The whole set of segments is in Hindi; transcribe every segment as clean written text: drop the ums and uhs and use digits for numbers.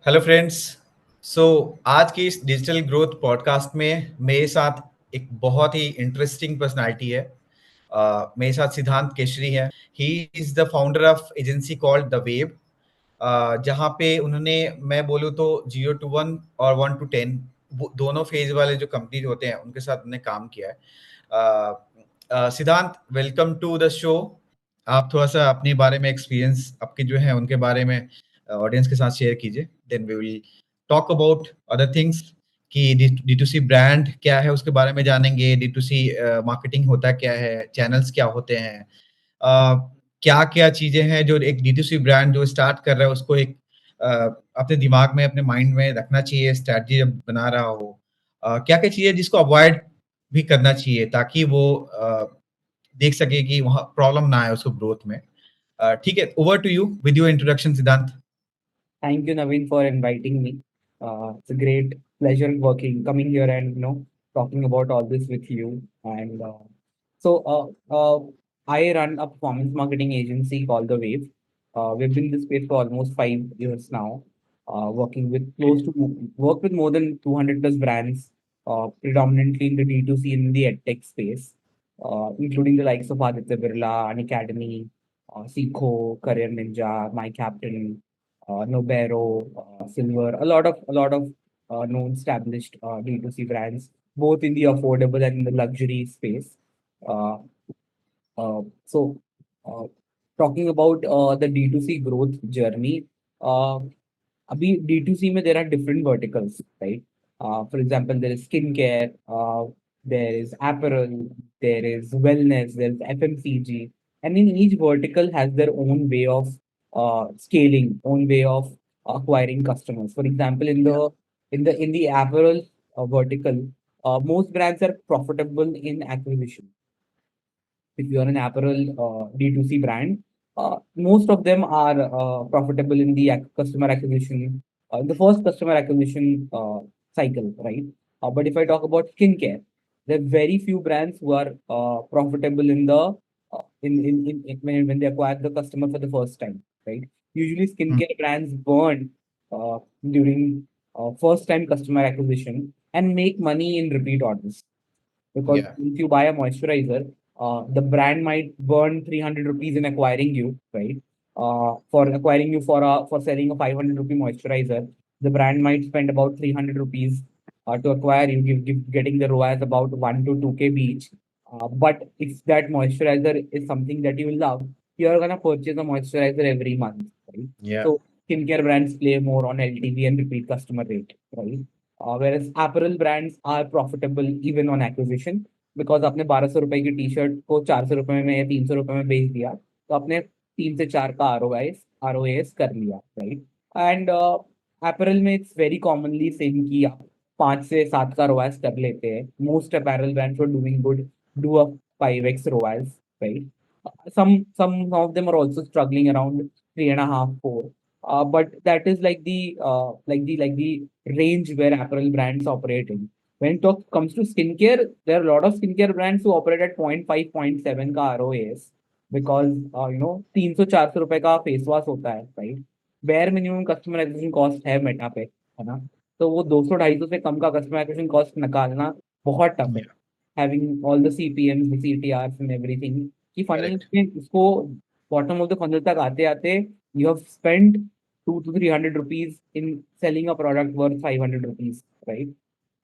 Hello friends. सो आज की इस डिजिटल ग्रोथ पॉडकास्ट में मेरे साथ एक बहुत ही इंटरेस्टिंग पर्सनालिटी है। मेरे साथ सिद्धांत केशरी है। He is the founder of agency called the wave, जहाँ पे उन्होंने, मैं बोलूँ तो 0 to 1 और 1 to 10 दोनों फेज वाले जो कंपनी होते हैं उनके साथ उन्होंने काम किया है। सिद्धांत, वेलकम टू द शो। आप थोड़ा सा अपने बारे में एक्सपीरियंस आपके जो है उनके बारे में ऑडियंस के साथ शेयर कीजिए। Then we will talk about other things कि D2C ब्रांड क्या है उसके बारे में जानेंगे। D2C मार्केटिंग होता क्या है, चैनल्स क्या होते हैं, क्या क्या चीजें हैं जो एक D2C ब्रांड जो स्टार्ट कर रहा है उसको एक अपने दिमाग में, अपने माइंड में रखना चाहिए स्ट्रैटेजी जब बना रहा हो। क्या क्या चीजें जिसको अवॉइड भी करना चाहिए ताकि वो देख सके कि वहाँ प्रॉब्लम ना आए उसको ग्रोथ में। ठीक है, over to you with your introduction Siddhant. Thank you, Naveen, for inviting me. It's a great pleasure coming here and talking about all this with you. And so, I run a performance marketing agency called The Wave. We've been in this space for almost 5 years now, work with more than 200 plus brands, predominantly in the D2C in the edtech space, including the likes of Aditya Birla, Unacademy, Seekho, Career Ninja, My Captain, Nobero, Silver, a lot of known established D2C brands, both in the affordable and in the luxury space. Uh, so, uh, talking about the D2C growth journey, uh, abhi D2C mein there are different verticals, right? For example, there is skincare, there is apparel, there is wellness, there's FMCG, and in each vertical has their own way of scaling, own way of acquiring customers. For example, in the apparel vertical, most brands are profitable in acquisition. If you are an apparel D2C brand, most of them are profitable in the customer acquisition, the first customer acquisition cycle, right? But if I talk about skincare, there are very few brands who are profitable in the when they acquire the customer for the first time, right? Usually, skincare brands burn during first time customer acquisition and make money in repeat orders. Because Yeah. if you buy a moisturizer, the brand might burn 300 rupees in acquiring you, right? For acquiring you for selling a 500 rupee moisturizer, the brand might spend about 300 rupees to acquire you, getting the ROAS about 1 to 2K each. But if that moisturizer is something that you love, you're gonna purchase a moisturizer every month, right? Yeah. So skincare brands play more on LTV and repeat customer rate, right? Whereas apparel brands are profitable even on acquisition, because आपने 1200 रुपए की टी शर्ट को 400 रुपए में या 300 रुपए में बेच दिया, तो आपने 3 से 4 का ROAS कर लिया, राइट? एंड apparel में इट्स वेरी कॉमनली सेम कि आप 5 से 7 का ROAS कर लेते हैं. Most apparel brands who are doing good do a 5x ROAS, right? Some of them are also struggling around 3.5, 4. But that is like the range where apparel brands operate in. When it comes to skincare, there are a lot of skincare brands who operate at 0.5, 0.7 का ROAS, because 300-400 रुपए का फेस वॉश होता है, right? Bare minimum customer acquisition cost है मेटा पे, है ना? तो वो 200-250 से कम का कस्टमर एक्विजिशन कॉस्ट निकालना बहुत टफ है, Yeah. Having all the CPMs, the CTRs and everything, कि फनल Correct. में उसको बॉटम ऑफ द फनल तक आते आते you have spent 200 to 300 rupees in selling a product worth 500 rupees, right?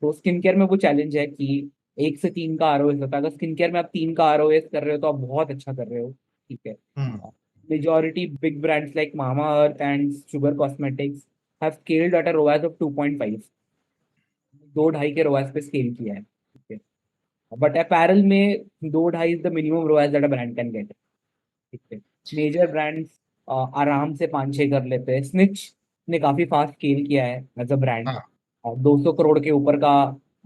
तो स्किन केयर में वो चैलेंज है कि 1 से 3 का ROAS होता है. अगर स्किन केयर में आप 3 का ROAS कर रहे हो तो आप बहुत अच्छा कर रहे हो, ठीक है. Hmm. Majority big brands like Mamaearth and Sugar Cosmetics have scaled at a ROAS of 2.5. 2-2.5 के ROAS पे स्केल किया है, ठीक है. बट अपैरल में 2-2.5 is the minimum ROAS that a brand can get, ठीक है. मेजर ब्रांड्स आराम से 5-6 कर लेते हैं. स्निच ने काफी फास्ट स्केल किया है एज अ ब्रांड. हाँ. 200 करोड़ के ऊपर का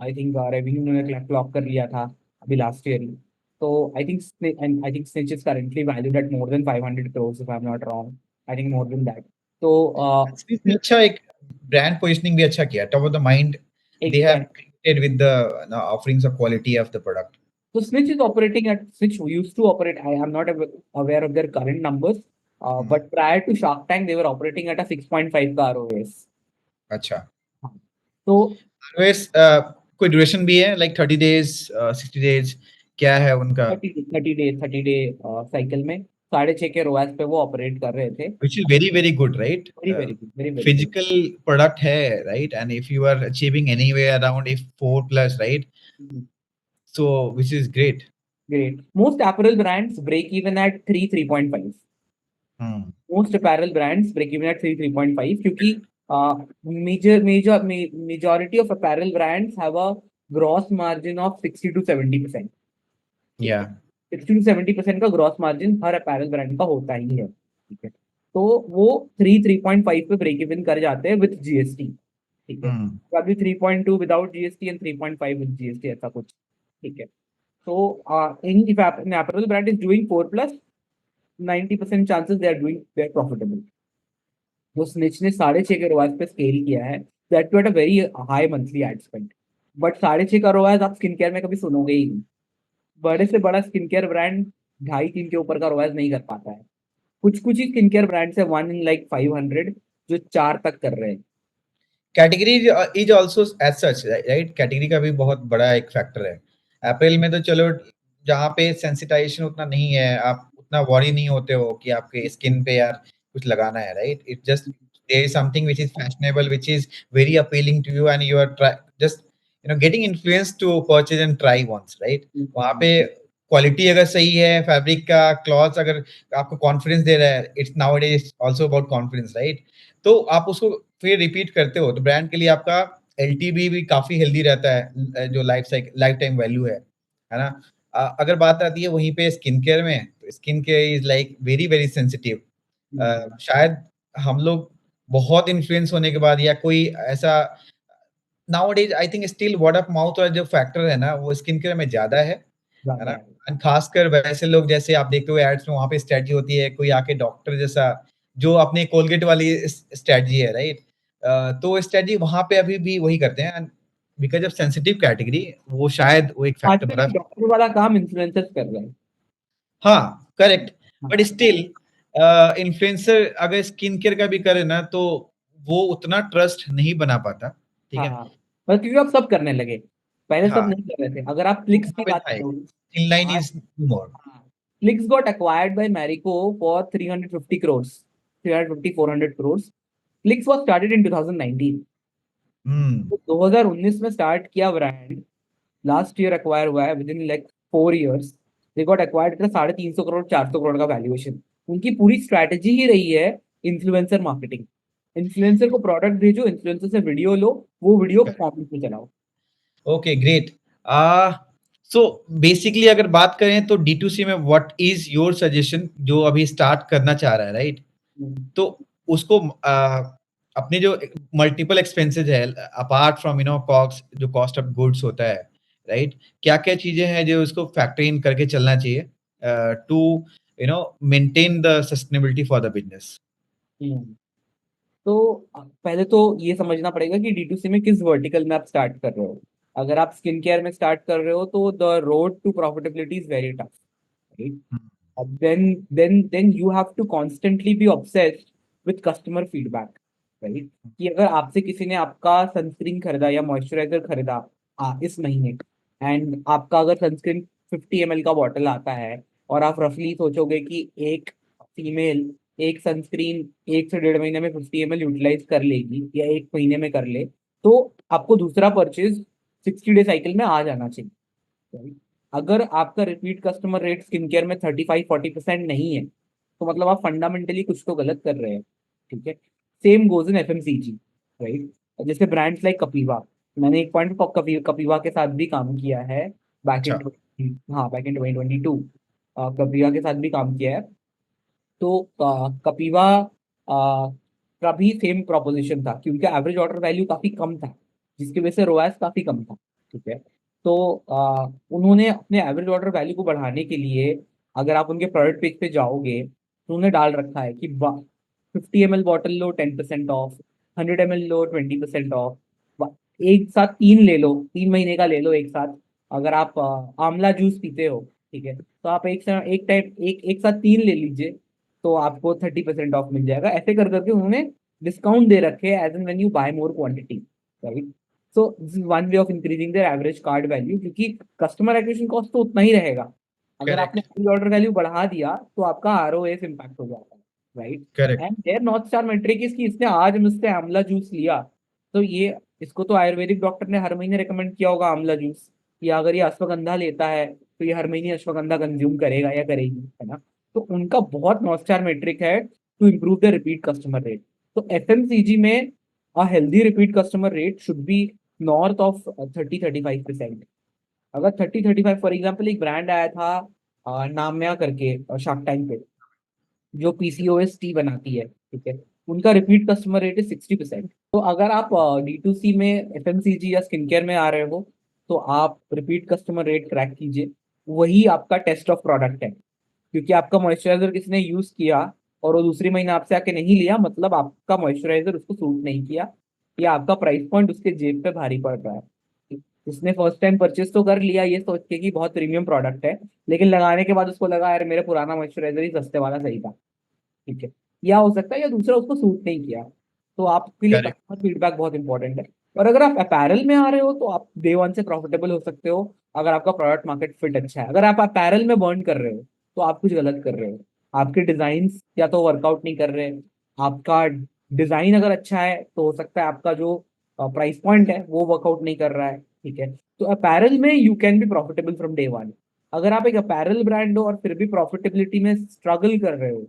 आई थिंक रेवेन्यू उन्होंने क्लॉक कर लिया था अभी लास्ट ईयर ही. तो I think snitch is currently valued at more than 500 crores if I am not wrong. I think more than that. तो Swiss ने अच्छा एक ब्रांड पोजिशनिंग भी अच्छा किया. Top of the mind they have exact. created with the offerings of quality of the product. So Switch used to operate. I am not aware of their current numbers, Hmm. but prior to Shark Tank, they were operating at a 6.5 का ROAS. अच्छा। हाँ, तो ऑलवेज कोई ड्यूरेशन भी है लाइक 30 डेज 60 डेज, क्या है उनका? 30 डे साइकिल में 6.5 के रोआस पे वो ऑपरेट कर रहे थे। Which is very very good, right? Very very good, very very good. Physical product है, right? And if you are achieving anywhere around if 4 plus, right? So which is great. Great. Most apparel brands break even at 3.5. Hmm. Most apparel brands break even at 3.5 क्योंकि majority of apparel brands have a gross margin of 60 to 70%. ठीक है, Yeah. 60 to 70% का ग्रॉस मार्जिन हर अपैरल ब्रांड का होता ही है। ठीक है, तो वो 3.5 पे ब्रेक इवन कर जाते हैं विद जीएसटी। ठीक है, Hmm. तो अभी 3.2 without GST and 3.5 with GST, ऐसा कुछ। ठीक है, तो in apparel brand is doing 4+, 90% chances they are doing, they are profitable. जो स्निच ने 6.5 के रोआज पे स्केल किया है, that too at a very high monthly ad spend. But 6.5 का रोआज आप स्किन केयर में कभी सुनोगे ही नहीं। बड़े से बड़ा स्किन केयर ब्रांड 2.5-3 के ऊपर का रोआज नहीं कर पाता है। कुछ कुछ ही स्किन केयर ब्रांड्स है 1 in like 500 जो 4 तक कर रहे हैं। Category is also as such, right? Category का भी बहुत बड़ा एक फैक्टर है। अप्रैल में तो चलो जहाँ पे सेंसिटाइजेशन उतना नहीं है, आप उतना वॉरी नहीं होते हो कि आपके स्किन पे यार कुछ लगाना है, right? It just there is something which is fashionable, which is very appealing to you, and you are just getting influence to purchase and try once, right? वहाँ पे क्वालिटी अगर सही है, फैब्रिक का क्लॉथ अगर आपको कॉन्फिडेंस दे रहा है, it's nowadays also about confidence, right? तो आप उसको फिर रिपीट करते हो तो ब्रांड के लिए आपका एलटीवी भी काफी हेल्दी रहता है, जो लाइफ टाइम वैल्यू है ना? अगर बात आती है वहीं पे स्किन केयर में, तो skin care is like very very sensitive. शायद हम लोग बहुत इन्फ्लुएंस होने के बाद या कोई ऐसा, nowadays I think still word of mouth वाला जो फैक्टर है ना, वो स्किन केयर में ज्यादा है ना? एंड खासकर वैसे लोग जैसे आप देखते हो एड्स में, वहां पे स्ट्रेटजी होती है कोई आके डॉक्टर जैसा, जो अपने कोलगेट वाली स्ट्रेटजी है, राइट? तो स्ट्रेटजी वहां पे अभी भी वही करते हैं, बिकॉज ऑफ सेंसिटिव कैटेगरी, वो शायद वो एक फैक्टर आजकल बड़ा। ये डॉक्टर वाला काम इन्फ्लुएंसर्स कर रहे हैं। हाँ, करेक्ट। बट हाँ, स्टिल इन्फ्लुएंसर अगर स्किन केयर का भी करे ना, तो वो उतना ट्रस्ट नहीं बना पाता, ठीक हाँ, है? हाँ, बस क्योंकि अब सब करने लगे, पहले सब हाँ, नहीं कर रहे थे। अगर आप वो क्लिक्स वहाँ की पे बात था एक, करोगे, थिन लाइन आज, इज मोर। हाँ, clicks got acquired by Marico for 350 crores, 350 400 crores। Clicks was started in 2019। हम्म। तो 2019 में स्टार्ट किया ब्रांड, लास्ट ईयर एक्वायर हुआ है, with in like 4 years they got acquired. 350 crore 400 crore का वैल्यूएशन। उनकी पूरी स्ट्रैटेजी ही रही है इन्फ्लुएंसर मार्केटिंग। इन्फ्लुएंसर को प्रोडक्ट भेजो, इन्फ्लुएंसर से वीडियो लो, वो वीडियो परफॉर्मेंस में चलाओ। Okay, great. Uh so basically अगर बात करें तो D2C में व्हाट इज योर सजेशन, जो अभी स्टार्ट करना चाह रहा है, राइट? तो उसको अपने जो मल्टीपल एक्सपेंसेस है, अपार्ट फ्रॉम कॉस्ट, जो कॉस्ट ऑफ गुड्स होता है, राइट? क्या क्या चीजें हैं जो उसको फैक्टर इन करके चलना चाहिए to maintain the sustainability for the business? Hmm. तो पहले तो ये समझना पड़ेगा कि D2C में किस वर्टिकल में आप स्टार्ट कर रहे हो। अगर आप स्किन केयर में स्टार्ट कर रहे हो तो the road to profitability is very tough, right? अब then you have to constantly be obsessed with customer feedback, right? कि अगर आपसे किसी ने आपका सनस्क्रीन खरीदा या मॉइस्चराइजर खरीदा इस महीने, एंड आपका अगर सनस्क्रीन 50 ml का बॉटल आता है, और आप रफली सोचोगे कि एक फीमेल एक सनस्क्रीन 1 से 1.5 महीने में 50 ml यूटिलाइज कर लेगी या एक महीने में कर ले, तो आपको दूसरा परचेज 60 डे साइकिल में आ जाना चाहिए, right? अगर आपका repeat customer rate skin care में 35-40% नहीं है, तो मतलब आप फंडामेंटली कुछ तो गलत कर रहे हैं। ठीक है, same goes in FMCG, right? जैसे ब्रांड्स लाइक कपीवा, मैंने एक पॉइंट कपीवा के साथ भी काम किया है बैक अच्छा। इन, हाँ, बैक इन 2022 कपीवा के साथ भी काम किया है। तो कपीवा का भी सेम प्रोपोजिशन था कि उनका एवरेज ऑर्डर वैल्यू काफी कम था, जिसकी वजह से रोएस काफी कम था। ठीक है, तो उन्होंने अपने एवरेज ऑर्डर वैल्यू को बढ़ाने के लिए, अगर आप उनके प्रोडक्ट पेज पे जाओगे तो उन्होंने डाल रखा है कि 50 ml bottle low 10% of, 100 ml low 20% of, एक साथ 3 ले लो, 3 महीने का ले लो एक साथ। अगर आप आंवला जूस पीते हो, ठीक है, तो आप एक टाइम एक एक साथ 3 ले लीजिए, तो आपको 30% ऑफ मिल जाएगा। ऐसे कर करके उन्होंने डिस्काउंट दे रखे as an when you buy more quantity, right? So this is one way of increasing their average card value, क्योंकि कस्टमर एक्विजिशन कॉस्ट तो उतना ही रहेगा। अगर आपने करेक्ट, एवरेज ऑर्डर वैल्यू बढ़ा दिया तो आपका आरओएस इम्पैक्ट हो जाता है, right? Correct, and their north star metric इसकी, इसने आज मुझसे आंवला जूस लिया, तो ये, इसको तो आयुर्वेदिक डॉक्टर ने हर महीने रिकमेंड किया होगा आंवला जूस, या अगर ये अश्वगंधा लेता है तो ये हर महीने अश्वगंधा कंज्यूम करेगा या करेगी, है ना? तो उनका बहुत नॉर्थ स्टार मेट्रिक है to improve the repeat customer rate. तो एफएमसीजी में a healthy repeat customer rate should be north of 30-35%। अगर 30-35, फॉर एग्जाम्पल एक ब्रांड आया था नाम्या करके शार्क टाइम पे, जो पीसीओएस टी बनाती है, ठीक है, उनका रिपीट कस्टमर रेट है 60%। तो अगर आप D2C में एफएमसीजी या स्किन केयर में आ रहे हो तो आप रिपीट कस्टमर रेट ट्रैक कीजिए, वही आपका टेस्ट ऑफ प्रोडक्ट है। क्योंकि आपका मॉइस्चराइजर किसने यूज किया और वो दूसरी महीने आपसे आके नहीं लिया, मतलब आपका मॉइस्चराइजर उसको सूट नहीं किया, या आपका प्राइस पॉइंट उसके जेब पे भारी पड़ रहा है। उसने फर्स्ट टाइम परचेस तो कर लिया ये सोच के कि बहुत प्रीमियम प्रोडक्ट है, लेकिन लगाने के बाद उसको लगा यार मेरा पुराना मॉइस्चराइजर ही सस्ते वाला सही था, ठीक है, या हो सकता है या दूसरा उसको सूट नहीं किया। तो आपके लिए करेक्ट, कस्टमर फीडबैक बहुत इंपॉर्टेंट है। और अगर आप अपैरल में आ रहे हो तो आप डे वन से प्रॉफिटेबल हो सकते हो, अगर आपका प्रोडक्ट मार्केट फिट अच्छा है। अगर आप अपैरल में बर्न कर रहे हो तो आप कुछ गलत कर रहे हो, आपके डिजाइन या तो वर्कआउट नहीं कर रहे, आपका डिजाइन अगर अच्छा है तो हो सकता है आपका जो प्राइस पॉइंट है वो वर्कआउट नहीं कर रहा है, ठीक है। तो अपैरल में you can be profitable from day one. अगर आप एक अपैरल ब्रांड हो और फिर भी प्रॉफिटेबिलिटी में स्ट्रगल कर रहे हो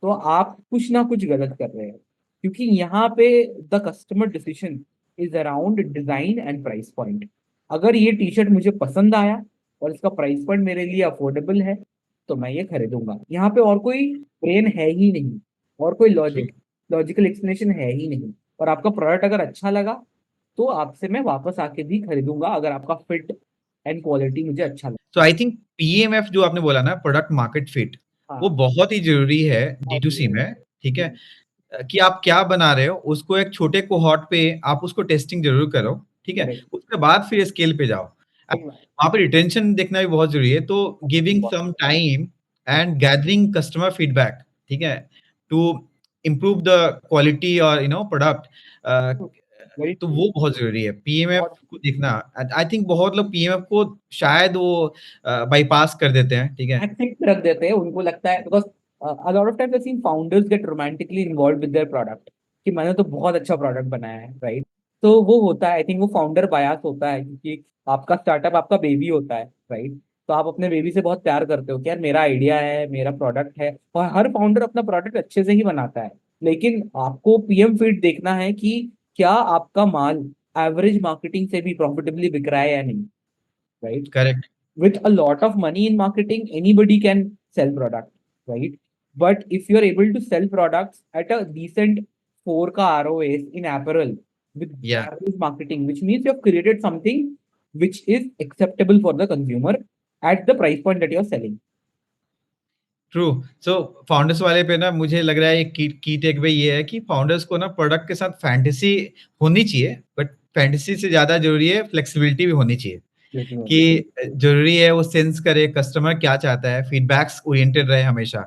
तो आप कुछ ना कुछ गलत कर रहे हैं, क्योंकि यहाँ पे the customer decision is around design and price point. अगर ये टी शर्ट मुझे पसंद आया और इसका प्राइस पॉइंट मेरे लिए अफोर्डेबल है तो मैं ये खरीदूंगा। यहाँ पे और कोई ब्रेन है ही नहीं, और कोई ट्रू। लॉजिकल एक्सप्लेनेशन है ही नहीं। और आपका प्रोडक्ट अगर अच्छा लगा तो आपसे मैं वापस आके भी खरीदूंगा, अगर आपका फिट एंड क्वालिटी मुझे अच्छा लगा। तो आई थिंक पीएमएफ जो आपने बोला ना, प्रोडक्ट मार्केट फिट, वो हाँ, बहुत ही ज़रूरी है बहुत डी2सी जरूरी में, ठीक है? है। कि आप क्या बना रहे हो, उसको एक छोटे कोहॉर्ट पे आप उसको टेस्टिंग ज़रूर करो, ठीक है? करेक्ट। उसके बाद फिर स्केल पे जाओ। वहाँ पे रिटेंशन देखना भी बहुत ज़रूरी है, तो giving some time and gathering customer feedback, ठीक है? टू इम्प्रूव द क्वालिटी और प्रोडक्ट, वेरी तो ट्रू। वो बहुत ज़रूरी है। पीएमएफ बहुत को देखना, आई थिंक बहुत लोग पीएमएफ को शायद वो बाईपास कर देते हैं, ठीक है? एक्सेप्ट रख देते हैं, उनको लगता है because a lot of times I've seen founders get romantically involved with their product कि मैंने तो बहुत अच्छा प्रोडक्ट बनाया है, राइट? तो वो होता है, आई थिंक वो फाउंडर बायस होता है, क्योंकि आपका स्टार्टअप आपका बेबी होता है, राइट? तो आप अपने बेबी से बहुत प्यार करते हो कि यार मेरा आइडिया है, मेरा प्रोडक्ट है, और हर फाउंडर अपना प्रोडक्ट अच्छे से ही बनाता है। लेकिन आपको पीएम फीड देखना है कि क्या आपका माल एवरेज मार्केटिंग से भी प्रॉफिटेबली बिक रहा है या नहीं, right? Correct, With a lot of money in marketing, anybody can sell product, right? But if you're able to sell products at a decent 4 ka ROAs in apparel with या average marketing, which means you have created something which is acceptable for the consumer at the price point that you're selling. True. So founders वाले पे ना मुझे लग रहा है एक की टेकअवे ये है कि फाउंडर्स को ना प्रोडक्ट के साथ फैंटेसी होनी चाहिए, बट फैंटेसी से ज़्यादा ज़रूरी है फ्लेक्सिबिलिटी भी होनी चाहिए। कि ज़रूरी है वो सेंस करे कस्टमर क्या चाहता है, फीडबैक्स ओरिएंटेड रहे हमेशा,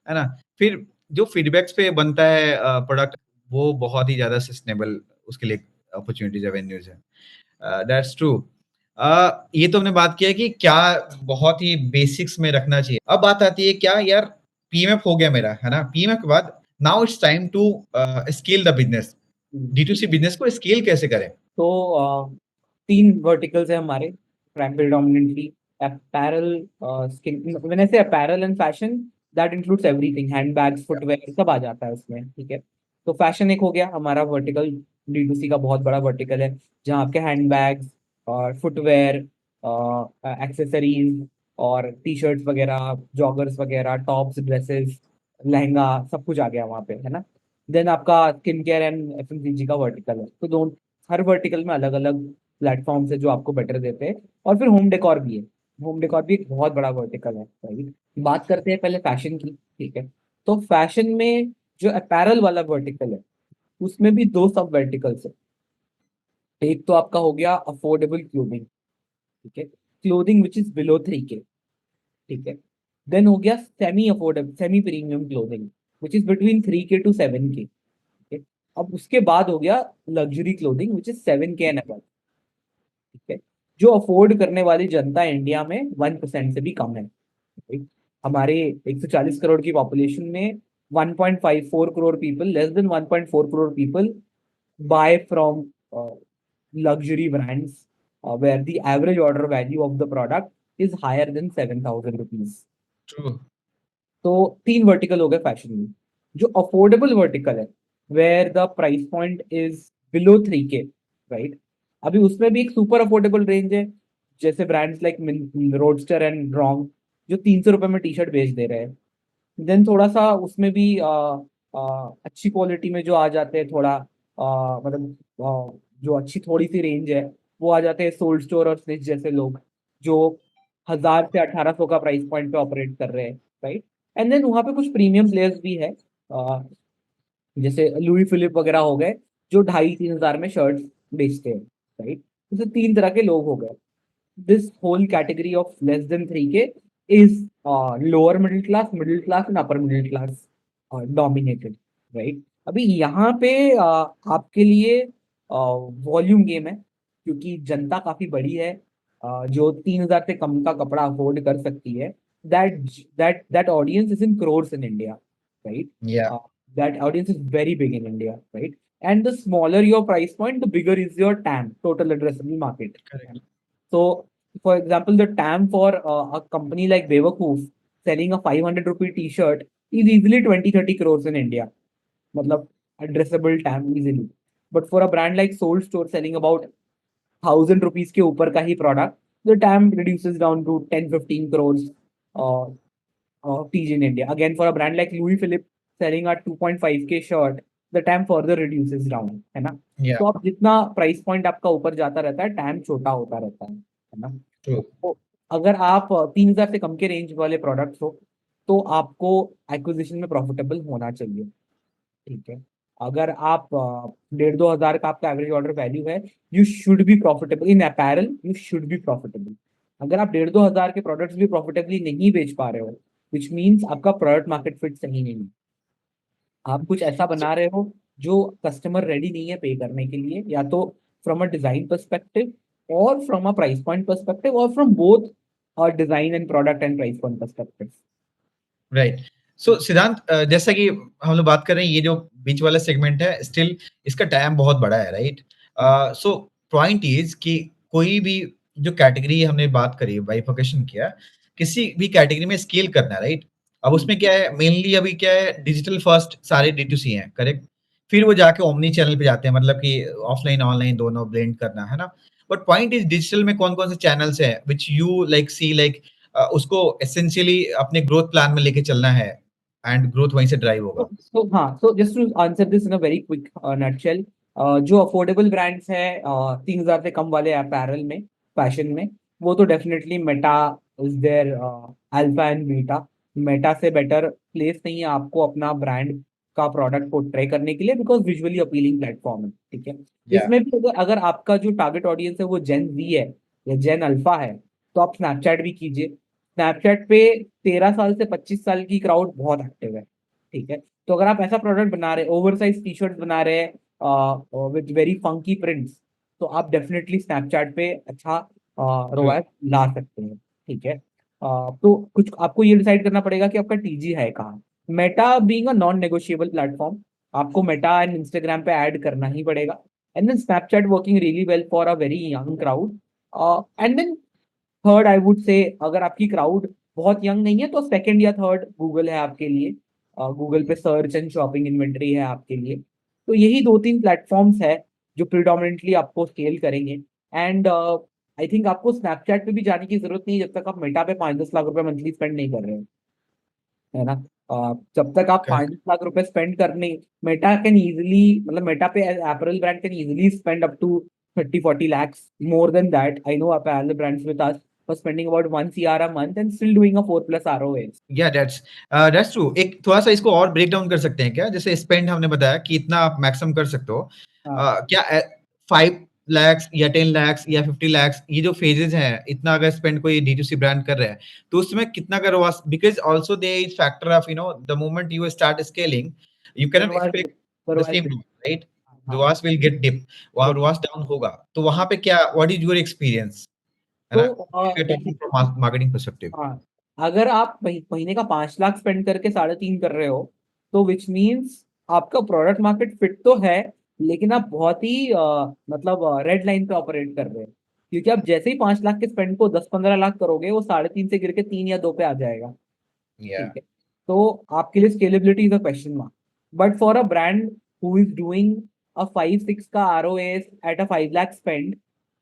है ना? फिर जो फीडबैक्स पे बनता है प्रोडक्ट, वो बहुत ही ज़्यादा सस्टेनेबल उसके लिए अपॉर्च्युनिटीज़ एवेन्यूज़ है। That's true. ये तो हमने बात की है कि क्या बहुत ही बेसिक्स में रखना चाहिए। अब बात आती है क्या यार, पीएमएफ हो गया मेरा, है ना? पीएमएफ के बाद now it's time to scale the business. D two C business को स्केल कैसे करें? तो 3 वर्टिकल्स है हमारे predominantly, apparel, skin. When I say apparel and fashion, that includes everything, handbags, footwear, सब आ जाता है उसमें, ठीक है। तो फैशन एक हो गया हमारा वर्टिकल, D2C का बहुत बड़ा वर्टिकल है, जहाँ आपके हैंडबैग्स और फुटवेयर, एक्सेसरीज और टी शर्ट्स वगैरह, जॉगर्स वगैरह, टॉप्स, ड्रेसेस, लहंगा, सब कुछ आ गया वहाँ पे, है ना। देन आपका स्किन केयर एंड एफएमसीजी का वर्टिकल है। तो दोनों, हर वर्टिकल में अलग अलग प्लेटफॉर्म्स है जो आपको बेटर देते हैं। और फिर होम डेकोर भी है। होम डेकोर भी एक बहुत बड़ा वर्टिकल है, राइट? बात करते हैं पहले फैशन की, ठीक है। तो फैशन में जो अपैरल वाला वर्टिकल है उसमें भी 2 सब वर्टिकल्स है। एक तो आपका हो गया अफोर्डेबल क्लोथिंग, ठीक है, clothing which is below 3K, ठीक है। देन हो गया semi affordable, semi premium clothing which is between 3K to 7K, ठीक है। अब उसके बाद हो गया luxury clothing which is 7K and above, ठीक है, जो अफोर्ड करने वाली जनता इंडिया में 1% से भी कम है, right? हमारे 140 करोड़ की पॉपुलेशन में 1.54 crore people, less than 1.4 crore people buy from luxury brands where the average order value of the product is higher than 7,000 rupees. True. तो तीन वर्टिकल हो गए फैशन में। जो अफोर्डेबल वर्टिकल है where the price point is below 3K, right, अभी उसमें भी एक सुपर अफोर्डेबल रेंज है, जैसे ब्रांड्स लाइक रोडस्टर एंड रॉन्ग जो 300 रुपए में टी शर्ट बेच दे रहे हैं। देन थोड़ा सा उसमें भी अच्छी क्वालिटी में जो आ जाते हैं, थोड़ा मतलब जो अच्छी थोड़ी सी रेंज है वो आ जाते हैं सोल्ड स्टोर और स्निच जैसे लोग, जो 1000 से 1800 का प्राइस पॉइंट पे ऑपरेट कर रहे हैं, राइट। एंड देन वहाँ पे कुछ प्रीमियम प्लेयर्स भी है, जैसे लुई फिलिप वगैरह हो गए, जो 2500-3000 में शर्ट बेचते हैं, राइट। तो तीन तरह के लोग हो गए। This whole category of less than 3K is lower middle class and upper middle class dominated, right. अभी यहाँ पे आपके लिए वॉल्यूम गेम है, क्योंकि जनता काफी बड़ी है, जो 3000 से कम का कपड़ा अफोर्ड कर सकती है। That audience is in crores in India, right. या That audience is very big in India, right? And the smaller your price point, the bigger is your TAM, total addressable market. Correct. So, for example, the TAM for a company like Bewakoof selling a 500 rupee t-shirt is easily 20-30 crores in India. मतलब addressable TAM easily. But for a brand like Soul Store selling about 1000 rupees के ऊपर का ही product, the TAM reduces down to 10-15 crores uh, TG in India. Again, for a brand like Louis Philippe selling a 2.5K shirt, the TAM further reduces down, है ना? या तो आप जितना प्राइस पॉइंट आपका ऊपर जाता रहता है, टैम छोटा होता रहता है ना? ट्रू। तो अगर आप 3000 से कम के रेंज वाले प्रोडक्ट्स हो तो आपको एक्विजिशन में प्रॉफिटेबल होना चाहिए, ठीक है। अगर आप 1500 का आपका एवरेज ऑर्डर वैल्यू है, you should be profitable in apparel, you should be profitable. अगर आप 1500 के प्रोडक्ट्स भी प्रॉफिटेबली नहीं बेच पा रहे हो, विच मीन्स आपका प्रोडक्ट मार्केट फिट सही नहीं है, आप कुछ ऐसा बना रहे हो जो कस्टमर रेडी नहीं है पे करने के लिए, या तो फ्रॉम अ डिजाइन पर्सपेक्टिव और from a price point perspective और from both design and product and price point perspective. Right. So Siddhant, जैसा कि हम लोग बात कर रहे हैं, ये जो बीच वाला सेगमेंट है, स्टिल इसका टाइम बहुत बड़ा है, राइट। सो पॉइंट इज कि कोई भी जो कैटेगरी हमने बात करी, बाइफर्केशन किया, किसी भी कैटेगरी में स्केल करना, राइट। अब उसमें क्या है, मेनली अभी क्या है, डिजिटल फर्स्ट सारे D2C हैं, करेक्ट। फिर वो जाके ओमनी चैनल पे जाते हैं, मतलब कि ऑफलाइन ऑनलाइन दोनों ब्लेंड करना है ना। बट पॉइंट इज डिजिटल में कौन कौन से चैनल्स हैं which you like see like उसको एसेंशियली अपने ग्रोथ प्लान में लेके चलना है एंड ग्रोथ वहीं से ड्राइव होगा। So just to answer this in a very quick nutshell, जो अफोर्डेबल ब्रांड्स हैं 3000 से कम वाले अपैरल में, फैशन में, वो तो definitely Meta is there, alpha and beta. Meta से बेटर प्लेस नहीं है आपको अपना ब्रांड का प्रोडक्ट पोर्ट्रे करने के लिए, बिकॉज विजुअली अपीलिंग प्लेटफॉर्म है, ठीक है। या इसमें भी अगर आपका जो टारगेट ऑडियंस है वो जेन जी है या जेन अल्फा है, तो आप स्नैपचैट भी कीजिए। स्नैपचैट पे 13 साल से 25 साल की क्राउड बहुत एक्टिव है, ठीक है। तो अगर आप ऐसा प्रोडक्ट बना रहे, ओवर साइज टी शर्ट बना रहे हैं विद वेरी फंकी प्रिंट्स, तो आप डेफिनेटली स्नैपचैट पे अच्छा ट्रू। रोआस ला सकते हैं, ठीक है। तो कुछ आपको ये डिसाइड करना पड़ेगा कि आपका टीजी है कहाँ। Meta being a non negotiable platform, आपको मेटा एंड इंस्टाग्राम पे ऐड करना ही पड़ेगा। And then Snapchat working really well for a very young crowd. And then third I would say, अगर आपकी क्राउड बहुत यंग नहीं है तो सेकंड या थर्ड गूगल है आपके लिए। गूगल पे सर्च एंड शॉपिंग इन्वेंटरी है आपके लिए। तो यही दो तीन प्लेटफॉर्म्स है जो प्रिडोमिनेंटली आपको स्केल करेंगे। एंड आई थिंक आपको स्नैपचैट पे भी जाने की जरूरत नहीं है जब तक आप मेटा पे 5-10 लाख रुपए मंथली स्पेंड नहीं कर रहे हो, है ना। जब तक आप करेक्ट। 5 लाख रुपए स्पेंड करने, मेटा कैन इजिली, मतलब मेटा पे apparel brand can easily spend up to 30-40 lakhs more than that. I know apparel brands with us for spending about 1 CR a month and still doing a 4+ ROAs. या दैट्स ट्रू। एक थोड़ा-सा इसको और ब्रेक डाउन कर सकते हैं क्या? जैसे स्पेंड हमने बताया कि इतना आप मैक्सिमम कर सकते हो। हाँ, क्या 5 लाख या 10 लाख या 50 लाख, ये जो फेजेस हैं, इतना अगर स्पेंड कोई D2C ब्रांड कर रहा है, तो उसमें कितना का ROAS, because also there is factor of the moment you start scaling, you can not ROAS expect पर द वो सेम ऐसे राइट? हाँ, रुआस विल गेट डिप, वहाँ तो रुआस डाउन होगा। तो वहाँ पे क्या, व्हाट इज़ योर एक्सपीरियंस? है तो ना? If you're talking from marketing perspective. हाँ, अगर आप महीने का 5 लाख स्पेंड करके 3.5 कर रहे हो, तो विच मीन्स आपका प्रोडक्ट मार्केट फिट तो है, लेकिन आप बहुत ही मतलब रेड लाइन पे ऑपरेट कर रहे हैं। क्योंकि आप जैसे ही 5 लाख के स्पेंड को 10-15 लाख करोगे, वो 3.5 से गिर के 3 या 2 पे आ जाएगा। Yeah. ठीक है, तो आपके लिए scalability is a question mark. But for a brand who is doing a 5-6 का ROAS at a 5 lakh spend,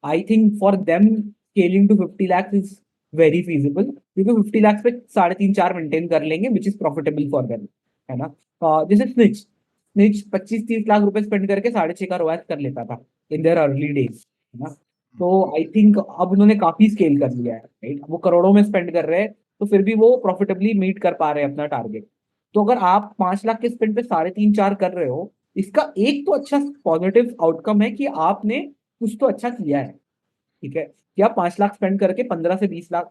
I think for them scaling to 50 lakh is very feasible, क्योंकि 50 लाख पे 3.5-4 मेंटेन कर लेंगे, which is profitable for them, है ना। जैसे स्निच स्निच 25-30 लाख रुपए स्पेंड करके 6.5 का ROAS कर लेता था इन देयर अर्ली डेज, है ना। तो आई थिंक अब उन्होंने काफी स्केल कर लिया है, राइट, वो करोड़ों में स्पेंड कर रहे हैं, तो फिर भी वो प्रॉफिटेबली मीट कर पा रहे हैं अपना टारगेट। तो अगर आप 5 लाख के स्पेंड पे 3.5-4 कर रहे हो, इसका एक तो अच्छा पॉजिटिव आउटकम है कि आपने कुछ तो अच्छा किया है। ठीक है, कि आप 5 लाख स्पेंड करके 15 से 20 लाख,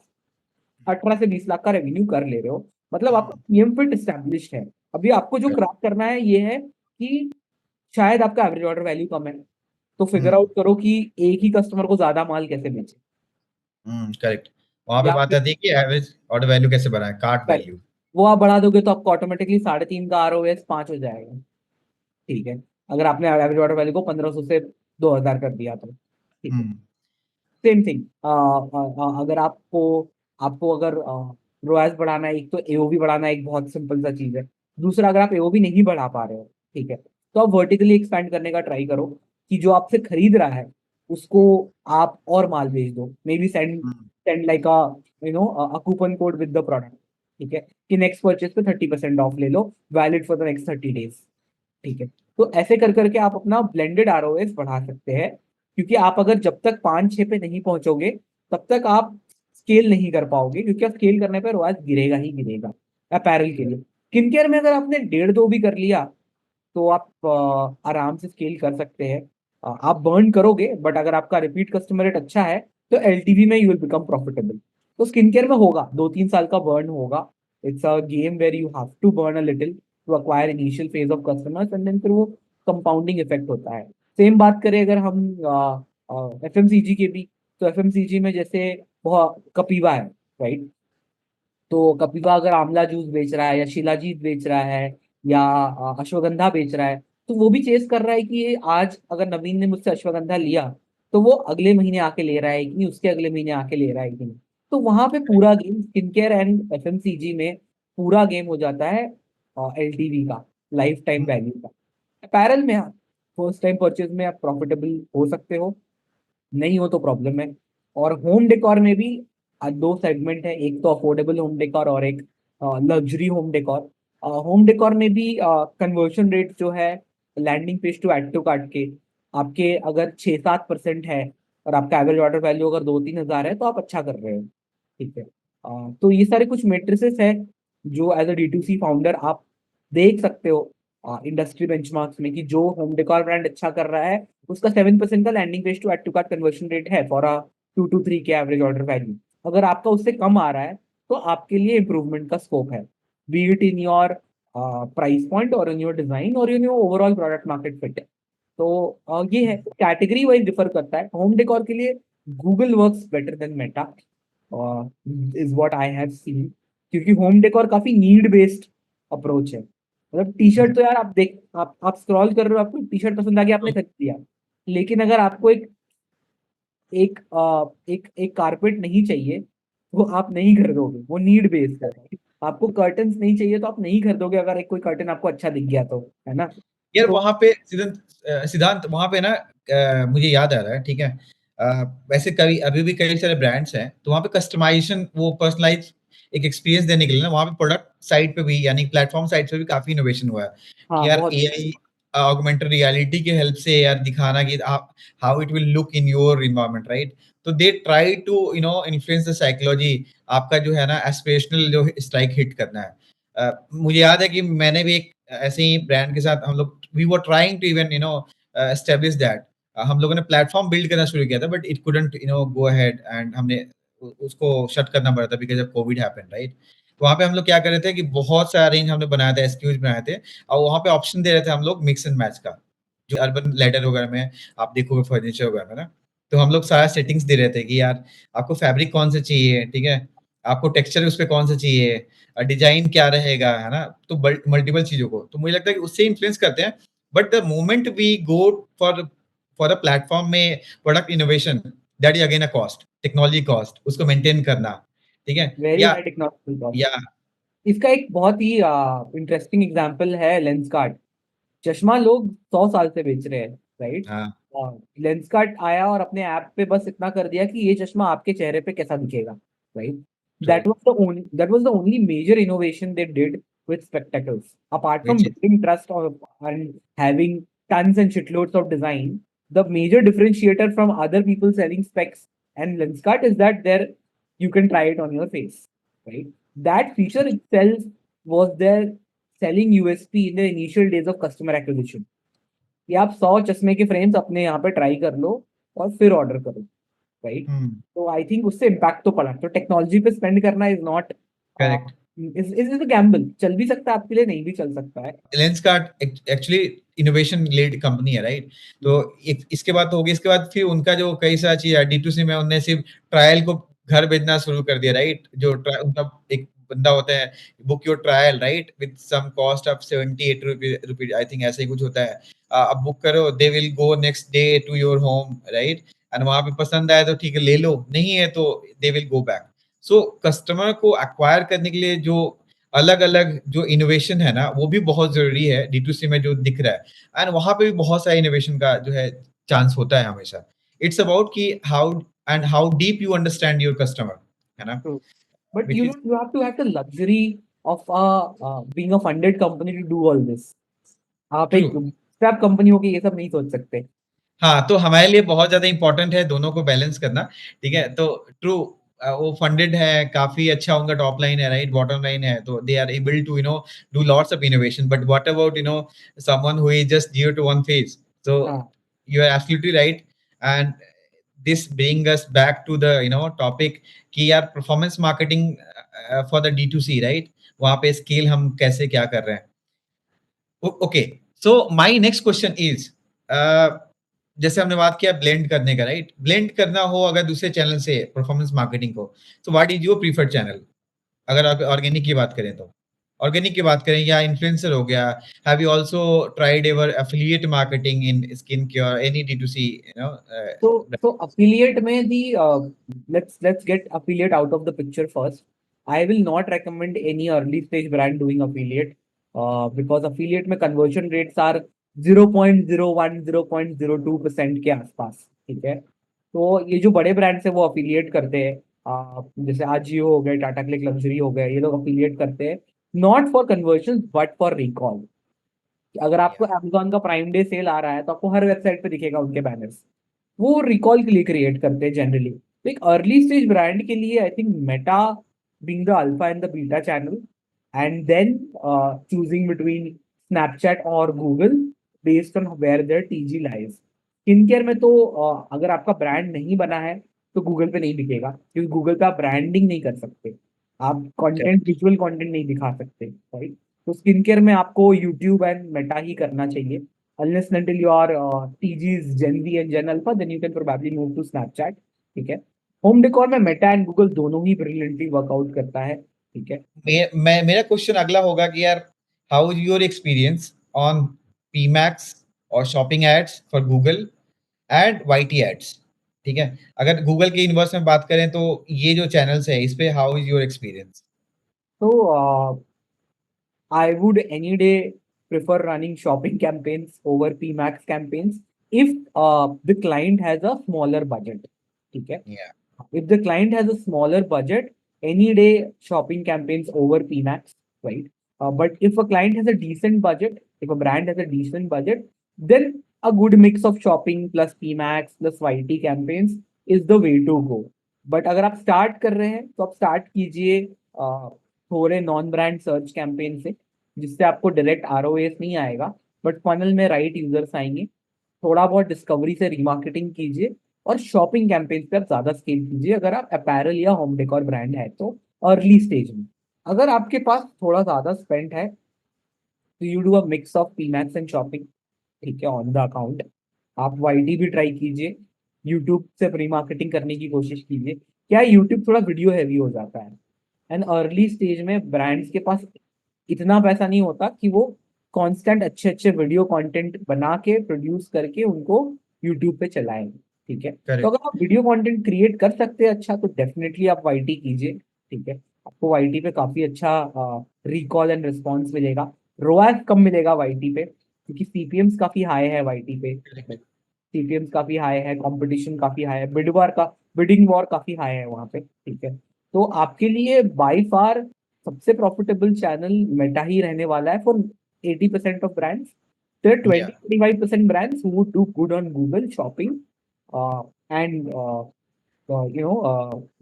18 से 20 लाख का रेवेन्यू कर ले रहे हो, मतलब आपका पीएम फिट एस्टेब्लिश है। अभी आपको जो क्रैक करना है ये है कि शायद आपका एवरेज ऑर्डर वैल्यू कम है, तो फिगर आउट करो कि एक ही कस्टमर को ज्यादा माल कैसे बेचे, करेक्ट। वहाँ पे या बात फिर आती है कि एवरेज ऑर्डर वैल्यू कैसे बढ़ाएँ, कार्ट वैल्यू। वो आप बढ़ा दोगे तो आपको ऑटोमेटिकली 3.5 का ROS 5 हो जाएगा। ठीक है, अगर आपने एवरेज ऑर्डर वैल्यू को 1500 से 2000 कर दिया तो ठीक है। हुँ, सेम थिंग, अगर आपको आपको अगर ROAS बढ़ाना है, एक तो AOV बढ़ाना है, एक बहुत सिंपल सा चीज है। दूसरा, अगर आप AOV नहीं बढ़ा पा रहे हो, ठीक है, तो आप वर्टिकली एक्सपैंड करने का ट्राई करो, कि जो आपसे खरीद रहा है उसको आप और माल भेज दो, मे बी सेंड हुँ, send like a a coupon code with the product. ठीक है, कि नेक्स्ट परचेज पे 30% ऑफ ले लो, valid for the next 30 days. ठीक है, तो ऐसे कर करके आप अपना ब्लेंडेड ROS बढ़ा सकते हैं, क्योंकि आप अगर जब तक 5-6 पे नहीं पहुंचोगे, तब तक आप स्केल नहीं कर पाओगे, क्योंकि आप स्केल करने पर ROAS गिरेगा ही गिरेगा। अपैरल के लिए, स्किन केयर में अगर आपने 1.5-2 भी कर लिया, तो आप आराम से स्केल कर सकते हैं। आप बर्न करोगे, बट अगर आपका रिपीट कस्टमर रेट अच्छा है, तो LTV में यू विल बिकम प्रॉफिटेबल। तो स्किन केयर में होगा 2-3 साल का बर्न होगा। It's a game where you have to burn a little to acquire initial phase of customers, and then फिर वो कंपाउंडिंग इफेक्ट होता है। सेम बात करें अगर हम FMCG के भी, तो FMCG में जैसे बहुत कपीवा है, राइट। तो कपिवा अगर आंवला जूस बेच रहा है, या शिलाजीत बेच रहा है, या अश्वगंधा बेच रहा है, तो वो भी चेस कर रहा है कि ये आज अगर नवीन ने मुझसे अश्वगंधा लिया, तो वो अगले महीने आके ले रहा है कि नहीं, उसके अगले महीने आके ले रहा है कि नहीं। तो वहां पे पूरा game skin care and FMCG में पूरा गेम हो जाता है LTV का, लाइफ टाइम हुँ, वैल्यू का। अपैरल में आप फर्स्ट टाइम परचेज में आप प्रॉफिटेबल हो सकते हो, नहीं हो तो प्रॉब्लम है। और होम डेकोर में भी दो सेगमेंट है, एक तो अफोर्डेबल होम डेकोर और एक luxury home decor. Home decor में भी कन्वर्शन रेट जो है landing page to add to cart के, आपके अगर 6-7% है, और आपका एवरेज ऑर्डर वैल्यू अगर 2-3 हज़ार है, तो आप अच्छा कर रहे हो। ठीक है, तो ये सारे कुछ मेट्रिसेस है जो एज अ D2C फाउंडर आप देख सकते हो इंडस्ट्री बेंचमार्क्स में, कि जो होम डेकोर ब्रांड अच्छा कर रहा है, उसका 7% का landing page to add to cart conversion rate है फॉर अ 2 to 3 के एवरेज ऑर्डर वैल्यू। अगर आपका उससे कम आ रहा है, तो आपके लिए इंप्रूवमेंट का स्कोप है, B it in your price point, और इन योर डिजाइन, और in your overall product market fit. तो ये है, कैटेगरी वाइज डिफर करता है। होम डेकोर के लिए Google works better than Meta, is what I have seen, क्योंकि होम डेकोर काफी नीड बेस्ड अप्रोच है। मतलब टी हुँ, शर्ट तो यार आप देख, आप स्क्रॉल कर रहे हो, आपको टी शर्ट पसंद आ गया, आपने खरीद लिया। लेकिन अगर आपको एक एक एक एक कारपेट नहीं चाहिए, तो आप नहीं खरीदोगे, वो नीड बेस्ड है। आपको कर्टन्स नहीं चाहिए, तो आप नहीं खरीदोगे, अगर एक कोई कर्टन आपको अच्छा दिख गया तो, है ना। यार तो वहाँ पे सिद्धांत वहाँ पे ना मुझे याद आ रहा है, ठीक है? अ, वैसे कभी अभी भी कई सारे ब्रांड्स हैं, तो वहाँ पे कस्टमाइज़ेशन वो पर्सनलाइज़ एक एक्सपीरियंस देने के लिए ना वहाँ पे प्रोडक्ट साइड पे भी यानी प्लेटफ़ॉर्म साइड पे भी काफ़ी इनोवेशन हुआ है, हाँ, कि यार बहुत एआई ऑगमेंटेड रियलिटी की हेल्प से यार दिखाना कि how it will look in your environment, right? तो they try to influence the psychology, आपका जो है ना एस्पिरेशनल जो स्ट्राइक हिट करना है। मुझे याद है कि मैंने भी एक ऐसे ही ब्रांड के साथ हम लोग we were trying to even establish that, हम लोगों ने प्लेटफॉर्म बिल्ड करना शुरू किया था, but it couldn't go ahead, and हमने उसको शट करना पड़ा था because of Covid happened, right? वहाँ पे हम लोग क्या कर रहे थे कि बहुत सारा रेंज हमने बनाया था, एसक्यूज बनाए थे और वहाँ पे ऑप्शन दे रहे थे हम लोग मिक्स एंड मैच का। जो अर्बन लैडर वगैरह में आप देखोगे फर्नीचर वगैरह में ना, तो हम लोग सारा सेटिंग्स दे रहे थे कि यार आपको फैब्रिक कौन सा चाहिए, ठीक है? आपको टेक्सचर उस पे कौन सा चाहिए, डिज़ाइन क्या रहेगा, है ना? तो मल्टीपल चीज़ों को, तो मुझे लगता है कि उससे इन्फ्लुएंस करते हैं। But the moment we go for a platform में product innovation, that is again a cost, technology cost, उसको मेंटेन करना, ठीक है? वेरी या हाई टेक्नोलॉजिकल कॉस्ट। या इसका एक बहुत ही इंटरेस्टिंग एग्जांपल है लेंसकार्ट। चश्मा लोग 100 साल से बेच रहे हैं, राइट? हाँ, लेंसकार्ट आया और अपने ऐप पे बस इतना कर दिया कि ये चश्मा आपके चेहरे पे कैसा दिखेगा, right? True, That was the only major innovation they did with spectacles. Apart from which is building trust and having tons and shitloads of design, the major differentiator from other people selling specs and Lenskart is that there you can try it on your face, right? That feature itself was their selling USP in the initial days of customer acquisition. कि आप 100 चश्मे के फ्रेम्स अपने यहाँ पे ट्राई कर लो और फिर ऑर्डर करो, राइट? हुँ, तो आई थिंक उससे इम्पैक्ट तो पड़ा। तो टेक्नोलॉजी पे स्पेंड करना is not correct. Is a gamble. चल भी सकता है आपके लिए, नहीं भी चल सकता है। Lenskart actually innovation led company है, राइट? तो इसके बाद तो होगी, इसके बाद फिर उनका जो कई सारी चीज है D2C में, उनने सिर्फ ट्रायल को घर भेजना शुरू कर दिया, राइट? जो उनका एक बंदा होता है, book your trial, right, with some cost of 78 rupees, I think ऐसा ही कुछ होता है। अब बुक करो, they will go next day to your home, right? And वहां पे पसंद आए तो ठीक है ले लो, नहीं है तो दे will go back. So customer को एक्वायर करने के लिए जो अलग-अलग जो इनोवेशन है ना, वो भी बहुत ज़रूरी है D2C में जो दिख रहा है, एंड वहाँ पे भी बहुत सारे इनोवेशन का जो है चांस होता है हमेशा। इट्स अबाउट कि how deep you understand your customer, है ना? True. But which you is know you have to have the luxury of being a funded company to do all this. आप ट्रू। एक स्क्रैप कंपनी होके ये सब नहीं सोच सकते। हाँ, तो हमारे लिए बहुत ज़्यादा इम्पोर्टेंट है दोनों को बैलेंस करना, ठीक है? तो ट्रू, वो फंडेड है, काफ़ी अच्छा उनका टॉप लाइन है, राइट? बॉटम लाइन है, तो they are able to do lots of innovation, but what about someone who is just 0 to 1 phase? So हाँ, you are absolutely right, and this bring us back to the topic कि यार performance marketing for the D2C, right? वहाँ पे स्केल हम कैसे क्या कर रहे हैं? Okay, so my next question is, जैसे हमने बात किया ब्लेंड करने का, राइट? ब्लेंड करना हो अगर दूसरे चैनल से परफॉर्मेंस मार्केटिंग को, तो what is your preferred channel? अगर आप ऑर्गेनिक की बात करें तो, ऑर्गेनिक की बात करें या इन्फ्लुएंसर हो गया, have you also tried ever affiliate marketing in skin care, any D2C, so affiliate में the let's get affiliate out of the picture first. I will not recommend any early stage brand doing affiliate because affiliate में conversion rates are 0.01 0.02% के आसपास, ठीक है? तो ये जो बड़े ब्रांड्स है वो अफिलिएट करते हैं, जैसे आजियो हो गए, टाटा क्लिक लग्जरी हो गए, ये लोग अफिलिएट करते हैं not for conversion but for recall. अगर आपको या Amazon का प्राइम डे सेल आ रहा है तो आपको हर वेबसाइट पे दिखेगा उनके बैनर्स। वो रिकॉल के लिए क्रिएट करते हैं जनरली। तो एक अर्ली स्टेज ब्रांड के लिए I think Meta being the alpha and the beta channel and then choosing between Snapchat और Google based on where their TG lies. Skin care में तो अगर आपका ब्रांड नहीं बना है तो गूगल पे नहीं दिखेगा, क्योंकि गूगल पे आप ब्रांडिंग नहीं कर सकते, आप कंटेंट विजुअल कंटेंट नहीं दिखा सकते, राइट? तो स्किन केयर में आपको यूट्यूब एंड मेटा ही करना चाहिए। Unless and until your TG is Gen Z and Gen Alpha, then you can probably move to Snapchat, ठीक है? होम डेकोर में मेटा एंड गूगल दोनों ही ब्रिलियंटली वर्कआउट करता है, ठीक है? मेरा क्वेश्चन अगला होगा कि यार how is your experience on Pmax और shopping ads for Google and YT ads, ठीक है? अगर गूगल के इनवर्स में बात करें तो ये जो चैनल्स है इस पे हाउ इज योर एक्सपीरियंस? तो I would any day prefer running shopping campaigns over PMax campaigns if the client has a smaller budget, ठीक है? या If the client has a smaller budget, any day shopping campaigns over PMax, right? But if a client has a decent budget, if a brand has a decent budget, then a good mix of shopping plus PMax plus YT campaigns is the way to go. But अगर आप स्टार्ट कर रहे हैं तो आप स्टार्ट कीजिए थोड़े नॉन ब्रांड सर्च कैंपेन से, जिससे आपको डायरेक्ट ROAS नहीं आएगा बट फनल में राइट यूजर्स आएंगे। थोड़ा बहुत डिस्कवरी से रीमार्केटिंग कीजिए और शॉपिंग कैंपेन पे आप ज्यादा स्केल कीजिए अगर आप अपैरल या होम डेकोर ब्रांड है तो अर्ली स्टेज में। अगर आपके पास थोड़ा ज्यादा स्पेंड है तो you do a mix of PMax and shopping, ठीक है, ऑन द अकाउंट। आप वाईटी भी ट्राई कीजिए, यूट्यूब से प्री मार्केटिंग करने की कोशिश कीजिए। क्या यूट्यूब थोड़ा वीडियो हैवी हो जाता है, एंड अर्ली स्टेज में ब्रांड्स के पास इतना पैसा नहीं होता कि वो कांस्टेंट अच्छे अच्छे वीडियो कंटेंट बना के प्रोड्यूस करके उनको यूट्यूब पे चलाएं, ठीक है। तो करेक्ट। अगर आप वीडियो कंटेंट क्रिएट कर सकते हैं अच्छा, तो डेफिनेटली आप वाईटी कीजिए, ठीक है। आपको वाईटी पे काफी अच्छा रिकॉल एंड रिस्पॉन्स मिलेगा। रोआस कम मिलेगा वाईटी पे, क्योंकि सीपीएम्स काफी हाई है वाईटी पे। करेक्ट। सीपीएम्स काफी हाई है, कंपटीशन काफी हाई है, बिडिंग वॉर काफी हाई है वहां पे, ठीक है। तो आपके लिए बाई फार सबसे प्रॉफिटेबल चैनल मेटा ही रहने वाला है for 80% of brands. there are या 20-25% brands who would do good on Google shopping and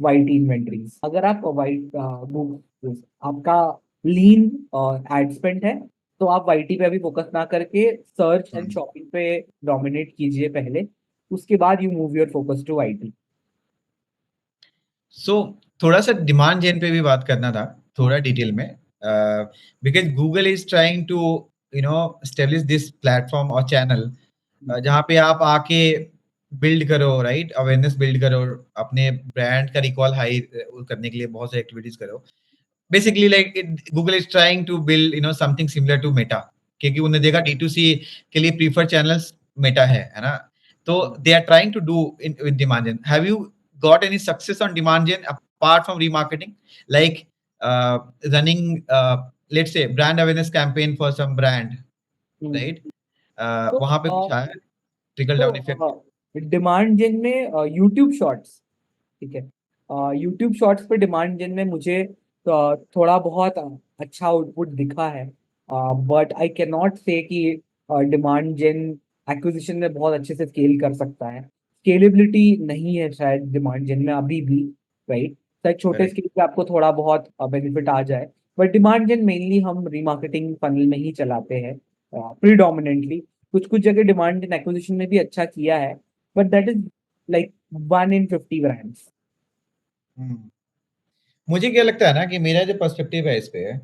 YT inventories। अगर आप वाइट आपका लीन एड स्पेंड है, तो आप वाईटी पे अभी फोकस ना करके सर्च एंड शॉपिंग पे डोमिनेट कीजिए पहले, उसके बाद you move your focus to YT. So थोड़ा सा डिमांड जेन पे भी बात करना था, हाँ। थोड़ा डिटेल में, because Google is trying to establish this platform और चैनल जहाँ पे आप आके बिल्ड करो, राइट, अवेयरनेस बिल्ड करो, अपने ब्रांड का रिकॉल हाई करने के लिए बहुत सारी एक्टिविटीज करो। Basically like Google is trying to build something similar to Meta, क्योंकि उन्हें देखा D2C के लिए प्रीफर्ड चैनल्स मेटा है ना। तो they are trying to do in with demand gen. Have you got any success on demand gen apart from remarketing, like running let's say brand awareness campaign for some brand, hmm. right? तो वहां पे कुछ आया ट्रिकल डाउन इफेक्ट? डिमांड जेन में यूट्यूब शॉर्ट्स, ठीक है। यूट्यूब शॉर्ट्स पे डिमांड जेन में मुझे थोड़ा बहुत अच्छा आउटपुट दिखा है, बट आई कैन नॉट से कि डिमांड जेन एक्विजिशन में बहुत अच्छे से स्केल कर सकता है। स्केलेबिलिटी नहीं है शायद डिमांड जेन में अभी भी, राइट। शायद छोटे करेक्ट। स्केल पे आपको थोड़ा बहुत बेनिफिट आ जाए, बट डिमांड जेन मेनली हम रीमार्केटिंग फनल में ही चलाते हैं प्रीडोमिनेंटली। कुछ कुछ जगह डिमांड जेन एक्विजिशन में भी अच्छा किया है, but that is like 1 in 50 brands. मुझे क्या लगता है ना कि मेरा जो पर्सपेक्टिव है इस पे है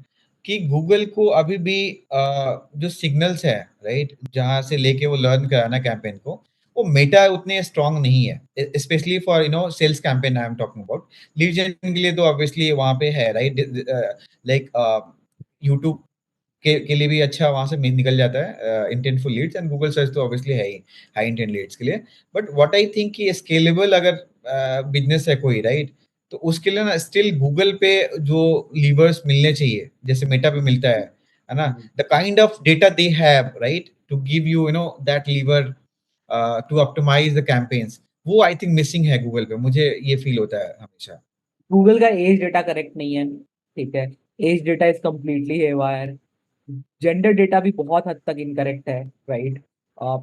कि गूगल को अभी भी जो सिग्नल्स है, राइट, जहां से लेके वो लर्न कराना कैंपेन को, वो मेटा उतने स्ट्रांग नहीं है, specially for sales campaign I am talking about. Lead generation के लिए तो ऑब्वियसली वहां पे है, राइट, लाइक यूट्यूब के लिए भी अच्छा वहां से निकल जाता है इंटेंटफुल लीड्स, एंड गूगल सर्च तो ऑब्वियसली है ही हाई इंटेंट लीड्स के लिए। बट व्हाट आई थिंक कि स्केलेबल अगर बिजनेस है कोई, राइट, तो उसके लिए ना स्टिल गूगल पे जो लीवर्स मिलने चाहिए जैसे मेटा पे मिलता है ना, the kind of data they have, right, to give you that lever to optimise the campaigns, वो आई थिंक मिसिंग है गूगल पे, मुझे ये फील होता है हमेशा। गूगल का एज डेटा करेक्ट नहीं है, ठीक है। Age data is completely haywire. Gender data भी बहुत हद तक इनकरेक्ट है, राइट।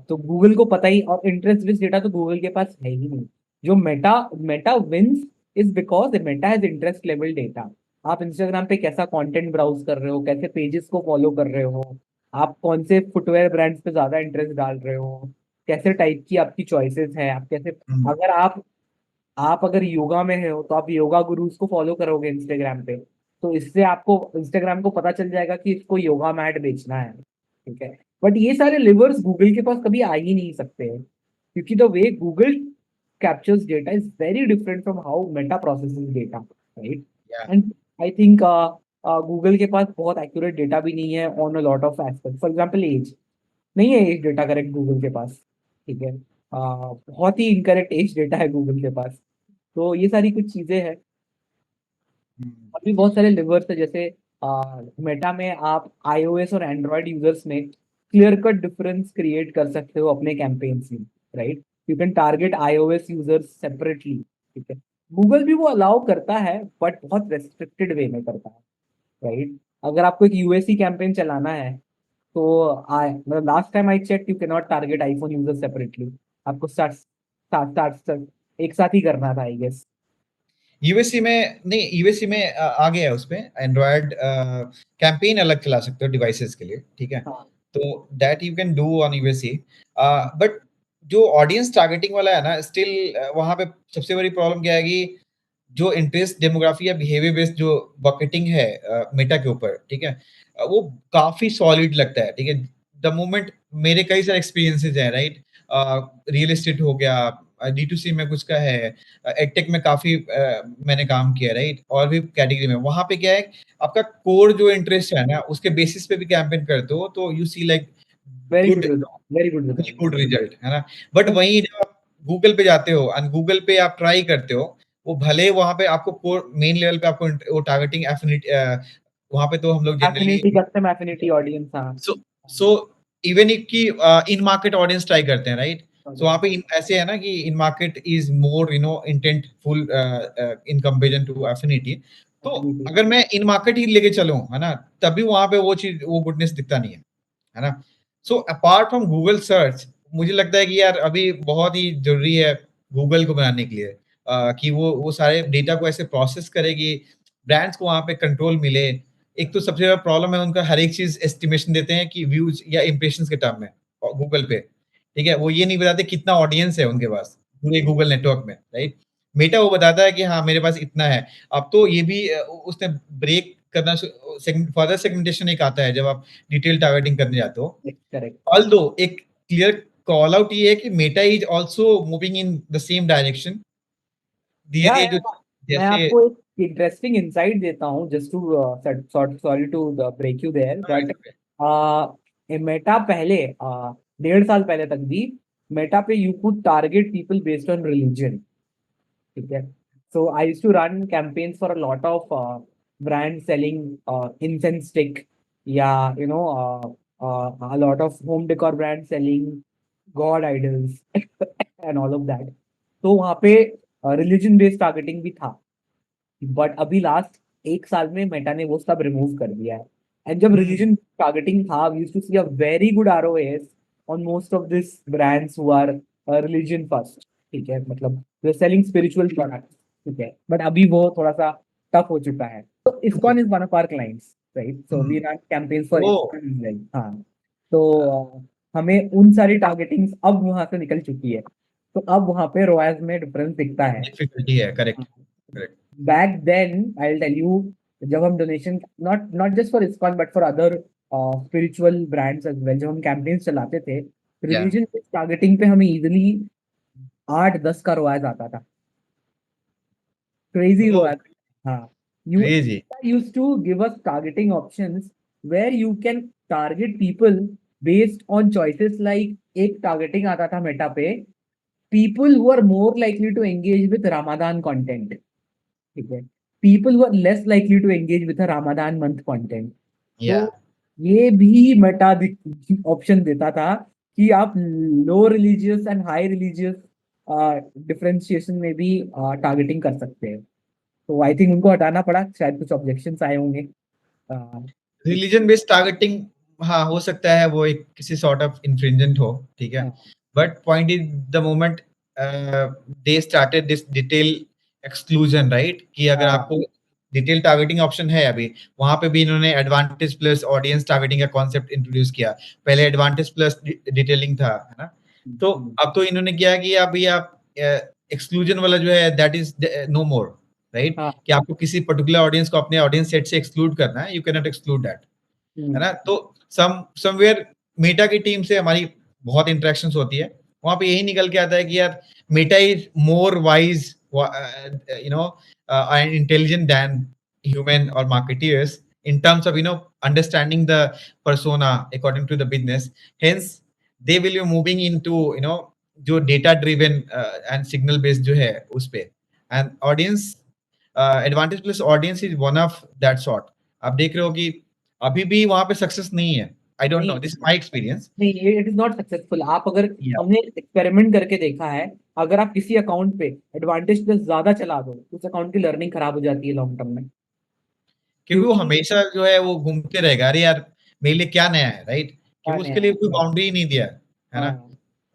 तो गूगल को पता ही, और इंटरेस्ट बेस्ड डेटा तो गूगल के पास है ही नहीं। जो Meta Meta wins is because Meta has interest level data. आप इंस्टाग्राम पे कैसा कंटेंट ब्राउज कर रहे हो, कैसे पेजेस को फॉलो कर रहे हो, आप कौन से फुटवेयर ब्रांड्स पे ज्यादा इंटरेस्ट डाल रहे हो, कैसे टाइप की आपकी चॉइसेस हैं, आप कैसे, हम्म। अगर आप अगर योगा में हो तो आप योगा गुरुज को फॉलो करोगे इंस्टाग्राम पे, तो इससे आपको इंस्टाग्राम को पता चल जाएगा कि इसको योगा मैट बेचना है, ठीक है। बट ये सारे लिवर्स गूगल के पास कभी आ ही नहीं सकते हैं, क्योंकि the way Google captures data is very different from how Meta processes data, right. या एंड आई थिंक गूगल के पास बहुत एक्यूरेट डेटा भी नहीं है on a lot of aspect. For example age नहीं है, एज डेटा करेक्ट गूगल के पास, ठीक है। बहुत ही इनकरेक्ट एज डेटा है गूगल के पास। तो ये सारी कुछ चीजें हैं। अभी बहुत सारे लिवर्स है, जैसे मेटा में आप iOS और एंड्रॉयड यूजर्स में क्लियर कट डिफरेंस क्रिएट कर सकते हो अपने कैंपेन्स में, right. You can target iOS users separately, ठीक है। गूगल भी वो अलाउ करता है, बट बहुत रेस्ट्रिक्टेड वे में करता है, राइट। अगर आपको एक यूएससी कैंपेन चलाना है, तो आई मतलब last time I check, you can not target iPhone users separately. आपको स्टार्ट स्टार्ट स्टार्ट एक साथ ही करना था, आई गेस। यूएससी में नहीं, यूएससी में आ गया है उसमें एंड्रॉयड कैंपेन अलग चला सकते हो डिवाइसेस के लिए, ठीक है। हाँ। तो that you can do on USC. But जो ऑडियंस टारगेटिंग वाला है ना, स्टिल वहां पे सबसे बड़ी प्रॉब्लम क्या है कि जो इंटरेस्ट डेमोग्राफी या बिहेवियर बेस्ड जो बकेटिंग है मेटा के ऊपर, ठीक है, वो काफी सॉलिड लगता है, ठीक है। द मोमेंट मेरे कई सारे एक्सपीरियंसेस हैं, राइट, रियल एस्टेट हो गया, D2C में कुछ का है, एडटेक में काफी मैंने काम किया, राइट, और भी कैटेगरी में। वहां पे क्या है, आपका कोर जो इंटरेस्ट है ना, उसके बेसिस पे भी कैंपेन करते हो तो you see like very good, good result, very good very result. Good result, है ना। बट वहीं जब आप गूगल पे जाते हो एंड गूगल पे आप ट्राई करते हो, वो भले वहां पे आपको कोर मेन लेवल पे आपको वो टारगेटिंग एफिनिटी, वहां पे तो हम लोग generally affinity, custom affinity audience, हाँ। सो सो इवन की इन मार्केट ऑडियंस ट्राई करते हैं, राइट। सो वहाँ पे ऐसे है ना कि in market is more intentful in comparison to affinity. तो एफिनिटी, अगर मैं इन मार्केट ही लेके चलूं, है ना, तभी वहां पे वो चीज, वो गुडनेस दिखता नहीं है ना। So apart from Google search, मुझे लगता है कि यार अभी बहुत ही जरूरी है गूगल को बनाने के लिए, कि वो सारे डेटा को ऐसे प्रोसेस करेगी, ब्रांड्स को वहां पे कंट्रोल मिले। एक तो सबसे ज्यादा प्रॉब्लम है उनका, हर एक चीज एस्टिमेशन देते हैं कि व्यूज या इंप्रेशंस के टर्म में गूगल पे, ठीक है। वो ये नहीं बताते कितना ऑडियंस है उनके पास पूरे गूगल नेटवर्क में, राइट। मेटा वो बताता है कि हाँ मेरे पास इतना है। अब तो ये भी उसने ब्रेक करना, फर्दर सेगमेंटेशन एक आता है जब आप डिटेल टारगेटिंग करने जाते हो। करेक्ट। ऑल्दो एक क्लियर कॉल आउट ये है कि Meta is also moving in the same direction धीरे या धीरे, जो मैं जैसे आपको एक इंटरेस्टिंग इंसाइट देता हूँ, just to sorry to break you there, but Meta पहले 1.5 साल पहले तक भी मेटा पे you could target people based on religion, ठीक है। So I used to run campaigns for a lot of brand selling incense stick, या you know a lot of home decor brand selling god idols and all of that. तो वहाँ पे रिलीजन बेस्ड टारगेटिंग भी था, बट अभी लास्ट 1 साल में मेटा ने वो सब रिमूव कर दिया है। एंड जब रिलीजन टारगेटिंग था, we used to see a very good ROAS on most of this brands who are religion first, ठीक है, मतलब वे सेलिंग स्पिरिचुअल प्रोडक्ट्स, ठीक है। बट अभी वो थोड़ा सा टफ हो चुका है। तो ISKCON is one of our clients, right, so we run campaigns for वो इस्कॉन, हाँ। तो हमें उन सारी टारगेटिंग्स अब वहां से निकल चुकी है, तो अब वहां पे रोआज में डिफरेंस दिखता है। डिफिकल्टी है, correct correct. Back then, I'll tell you, जब हम donation, not just for ISKCON but for other spiritual brands as well, जब हम कैंपेन्स चलाते थे, या रिलीजन टारगेटिंग पे हमें इजिली 8-10 का रोआज आता था, क्रेजी वो रोआज। हाँ, you crazy. used to give us targeting options where you can target people based on choices like, एक targeting आता था मेटा पे, people who are more likely to engage with Ramadan content, ठीक है, people were less likely to engage with Ramadan month content. तो या ये भी मेटा ऑप्शन देता था कि आप low religious and high religious differentiation में भी टारगेटिंग कर सकते हैं। तो आई थिंक उनको हटाना पड़ा, शायद कुछ ऑब्जेक्शंस आए होंगे। uh, रिलीजन बेस्ड टारगेटिंग, हाँ हो सकता है वो एक किसी सॉर्ट ऑफ इन्फ्रिंजेंट हो, ठीक है। But point is the moment they started this detail exclusion, right, कि अगर आपको डिटेल टारगेटिंग ऑप्शन है अभी, वहां पे भी इन्होंने एडवांटेज प्लस ऑडियंस टारगेटिंग का कॉन्सेप्ट इंट्रोड्यूस किया। पहले एडवांटेज प्लस डिटेलिंग था, है ना। तो अब तो इन्होंने किया कि अभी आप एक्सक्लूजन वाला जो है that is no more, right, कि आपको किसी पर्टिकुलर ऑडियंस को अपने ऑडियंस सेट से एक्सक्लूड करना है, you can not exclude that, है ना। तो समवेयर मेटा की टीम से हमारी बहुत इंटरेक्शंस होती है, वहां पे यही निकल के आता है कि यार Meta is more wise, you know, and intelligent then human और marketeers in terms of understanding the persona according to the business. Hence they will be moving into जो data driven and signal based जो है उस पे, and audience advantage plus audience is one of that sort. आप देख रहे हो कि अभी भी वहां पे सक्सेस नहीं है। आई don't no, this is my experience. नहीं, ये इट इज नॉट सक्सेसफुल। आप अगर, हमने एक्सपेरिमेंट करके देखा है, अगर आप किसी अकाउंट पे एडवांटेज प्लस ज्यादा चला दो, उस अकाउंट की लर्निंग खराब हो जाती है लॉन्ग टर्म में, क्योंकि वो क्योंकि हमेशा जो है वो घूमते रहेगा, अरे यार मेरे लिए क्या नया है, राइट, क्या क्योंकि नया उसके लिए कोई है। बाउंड्री नहीं दिया है ना। हाँ,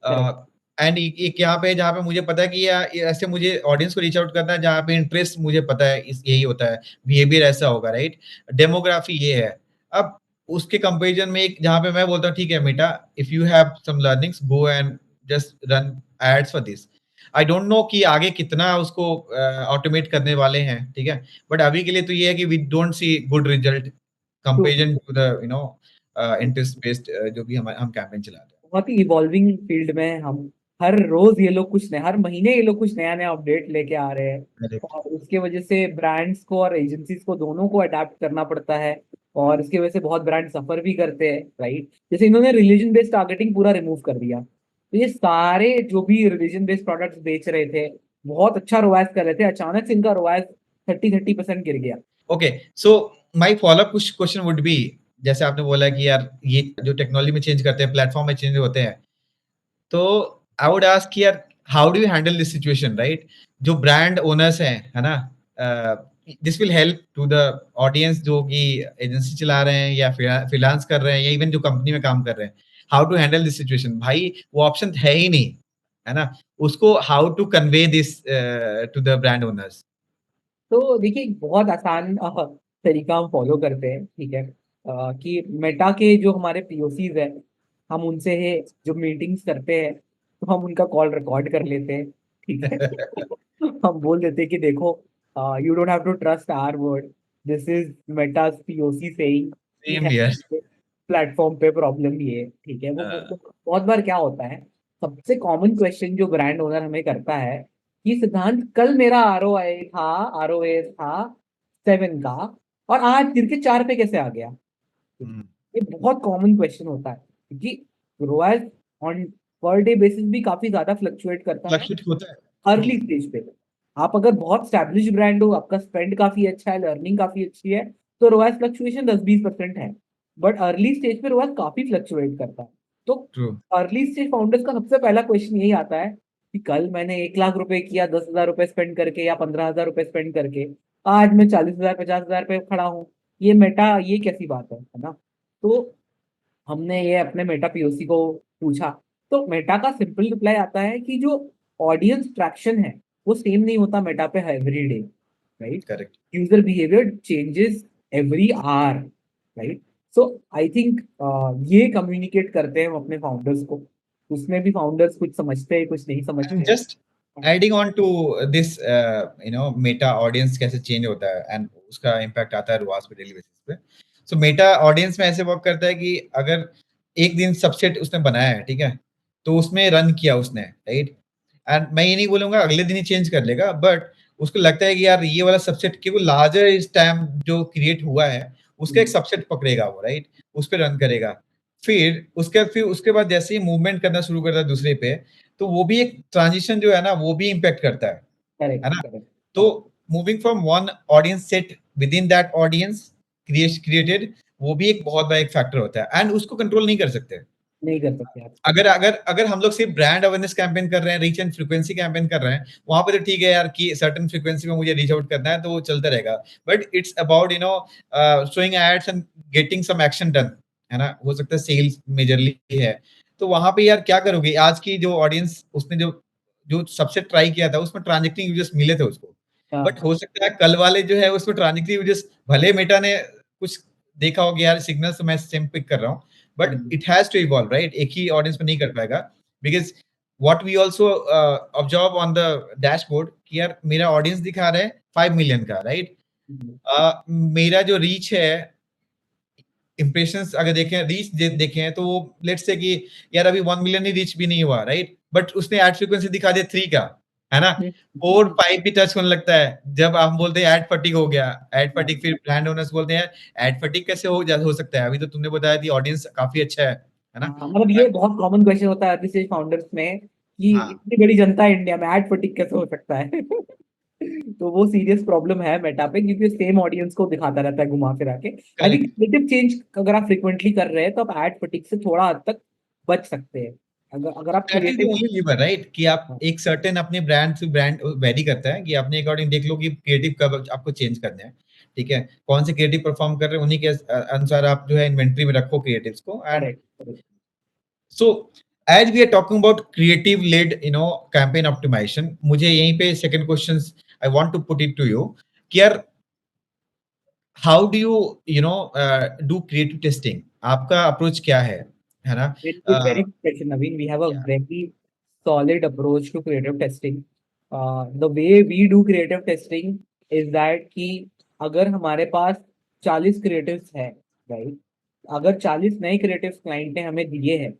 करेक्ट। एंड एक यहाँ पे जहाँ पे मुझे पता है कि ऐसे मुझे ऑडियंस को रीच आउट करना है जहाँ पे इंटरेस्ट मुझे पता है इस यही होता है, बिहेवियर ऐसा होगा, राइट, डेमोग्राफी ये है। अब उसके कंपेरिजन में एक जहाँ पे मैं बोलता हूँ ठीक है बेटा, if you have some learnings go and just run ads for this, I don't know कि आगे कितना उसको ऑटोमेट करने वाले हैं, ठीक है? बट अभी के लिए तो ये है कि we don't see good result तो comparison to the interest based जो भी हम कैंपेन चला रहे बहुत ही इवॉल्विंग फील्ड में हम हर रोज ये लोग कुछ नया, हर महीने ये लोग कुछ नया नया अपडेट लेके आ रहे हैं। हैं। करेक्ट। और उसके वजह से ब्रांड्स को और एजेंसीज को दोनों को अडेप्ट करना पड़ता है। और इसकी वजह से बहुत ब्रांड सफर भी करते हैं, राइट? जैसे इन्होंने रिलीजन बेस्ड टारगेटिंग पूरा रिमूव कर दिया, तो ये सारे जो भी रिलीजन बेस्ड प्रोडक्ट्स बेच रहे थे, बहुत अच्छा रोआस कर रहे थे, अचानक से इनका रोआस 30% गिर गया। Okay, so my follow up question would be, जैसे आपने बोला कि यार ये जो टेक्नोलॉजी में चेंज करते हैं, प्लेटफॉर्म में चेंज होते हैं, तो आई वुड आस्क यार how do you handle this situation, right? जो ब्रांड ओनर्स हैं, है ना, this will help to the audience जो कि एजेंसी चला रहे हैं या फ्रीलांस कर रहे हैं या इवन जो कंपनी में काम कर रहे हैं, how to handle this situation? भाई वो ऑप्शन है ही नहीं, है ना? उसको how to convey this to the brand owners? तो देखिए, एक बहुत आसान तरीका हम फॉलो करते हैं, ठीक है? कि मेटा के जो हमारे पीओसीज है, हम उनसे है जो मीटिंग्स करते हैं, तो हम उनका कॉल रिकॉर्ड कर लेते हैं, ठीक है? हम बोल देते हैं कि देखो, you don't have to trust our word, this is Meta's POC saying कि सेम है हियर। प्लेटफॉर्म पे प्रॉब्लम ये है, ठीक है? वो बहुत बार क्या होता है, सबसे कॉमन क्वेश्चन जो ब्रांड ओनर हमें करता है कि सिद्धांत, कल मेरा आरओए था 7 का, और आज गिर के 4 पे कैसे आ गया? ये बहुत कॉमन क्वेश्चन होता है, क्योंकि ROAS on per day basis भी काफी ज्यादा फ्लक्चुएट करता है फ्लक्चुएट होता है। अर्ली स्टेज पे। आप अगर बहुत स्टैब्लिश ब्रांड हो, आपका स्पेंड काफी अच्छा है, लर्निंग काफी अच्छी है, तो रोआस फ्लक्चुएशन 10-20% है। बट अर्ली स्टेज पे रोआस काफी फ्लक्चुएट करता है। तो ट्रू। अर्ली स्टेज फाउंडर्स का सबसे पहला क्वेश्चन यही आता है कि कल मैंने 1 लाख रुपए किया 10,000 रुपए स्पेंड करके या 15,000 रुपए स्पेंड करके, आज मैं 40,000 50,000 पे खड़ा हूँ। ये मेटा, ये कैसी बात है ना? तो हमने ये अपने मेटा पीओसी को पूछा, तो मेटा का सिंपल रिप्लाई आता है कि जो ऑडियंस ट्रैक्शन है वो सेम नहीं होता मेटा पे every day, right? Correct. User behaviour changes every hour, right? So I think ये कम्युनिकेट करते हैं हम अपने फाउंडर्स को। उसमें भी फाउंडर्स कुछ समझते हैं, कुछ नहीं एंड समझते हैं। Just adding on to this, Meta audience कैसे चेंज होता है एंड उसका इम्पैक्ट आता है रुआस पे डेली बेसिस पे। सो मेटा ऑडियंस में ऐसे वर्क करता है कि अगर एक दिन सबसेट उसने बनाया है, ठीक है, तो उसमें रन किया उसने, राइट? एंड मैं ये नहीं बोलूंगा अगले दिन ही चेंज कर लेगा, बट उसको लगता है कि यार ये वाला सबसेट केवल लार्जर इस टाइम जो क्रिएट हुआ है उसका एक सबसेट पकड़ेगा वो, राइट? उस पर रन करेगा। फिर उसके बाद जैसे ही मूवमेंट करना शुरू करता है दूसरे पे, तो वो भी एक ट्रांजिशन जो है ना, वो भी इम्पैक्ट करता है करेक्ट, ना? करेक्ट। तो moving from one audience set with in that audience created, वो भी एक बहुत बड़ा एक फैक्टर होता है एंड उसको कंट्रोल नहीं कर सकते। नहीं कर सकते आप। अगर अगर अगर हम लोग सिर्फ ब्रांड अवेयरनेस कैंपेन कर रहे हैं, रीच एंड फ्रीक्वेंसी कैंपेन कर रहे हैं, वहां पे तो ठीक है यार कि सर्टेन फ्रीक्वेंसी में मुझे रीच आउट करना है तो वो चलता रहेगा। But it's about showing ads and getting some action done, है ना? हो सकता है सेल्स मेजरली है, तो वहां पे यार क्या करोगे? आज की जो ऑडियंस उसने जो जो सबसे ट्राई किया था उसमें ट्रांजेक्टिंग यूजर्स मिले थे उसको, बट हाँ। हो सकता है कल वाले जो है उसमें ट्रांजेक्टिंग यूजर्स भले मेटा ने कुछ देखा होगा यार सिग्नल से मैं सेम पिक कर रहा हूँ, but it has to evolve, right? एक ही ऑडियंस में नहीं कर पाएगा, because what we also observe on the dashboard कि यार मेरा ऑडियंस दिखा रहा है 5 मिलियन का, राइट? मेरा जो रीच है, इंप्रेशंस अगर देखें, रीच देखें, तो वो लेट्स से कि यार अभी 1 मिलियन ही रीच भी नहीं हुआ, राइट? बट उसने एड फ्रीक्वेंसी दिखा दिया 3 का, है ना? 4 5 भी टच होने लगता है जब हम बोलते हैं एड फटीग हो गया। एड फटीग, फिर ब्रांड ओनर्स बोलते हैं एड फटीग कैसे हो सकता है? अभी तो तुमने बताया थी ऑडियंस काफी अच्छा है ना? हाँ, मतलब ये बहुत कॉमन क्वेश्चन होता है अर्ली स्टेज फाउंडर्स में कि हाँ, इतनी बड़ी जनता है इंडिया में, ऐड फटीग कैसे हो सकता है? तो वो सीरियस प्रॉब्लम है मेटा पे, क्योंकि सेम ऑडियंस को दिखाता रहता है घुमा फिरा के। I think correct. Creative change अगर आप फ्रिक्वेंटली कर रहे हैं तो आप ऐड फटीग से थोड़ा हद तक बच सकते हैं, अगर अगर आप that is the creative. Only lever, right? कि आप एक सर्टेन अपने ब्रांड से ब्रांड वेरी करता है कि अपने अकॉर्डिंग देख लो कि क्रिएटिव कब आपको चेंज करना है, ठीक है? कौन से क्रिएटिव परफॉर्म कर रहे हैं उन्हीं के अनुसार आप जो है इन्वेंटरी में रखो क्रिएटिव्स को। And correct. so as we are talking about creative led campaign optimization, मुझे यहीं पे second questions I want to put it to you कि यार how do you do creative testing? आपका अप्रोच क्या है ना? Very good question, Naveen. We have a या very solid approach to creative testing. The way we do creative testing is that कि अगर हमारे पास 40 क्रिएटिव्स है, राइट, अगर 40 नए क्रिएटिव्स क्लाइंट ने हमें दिए हैं,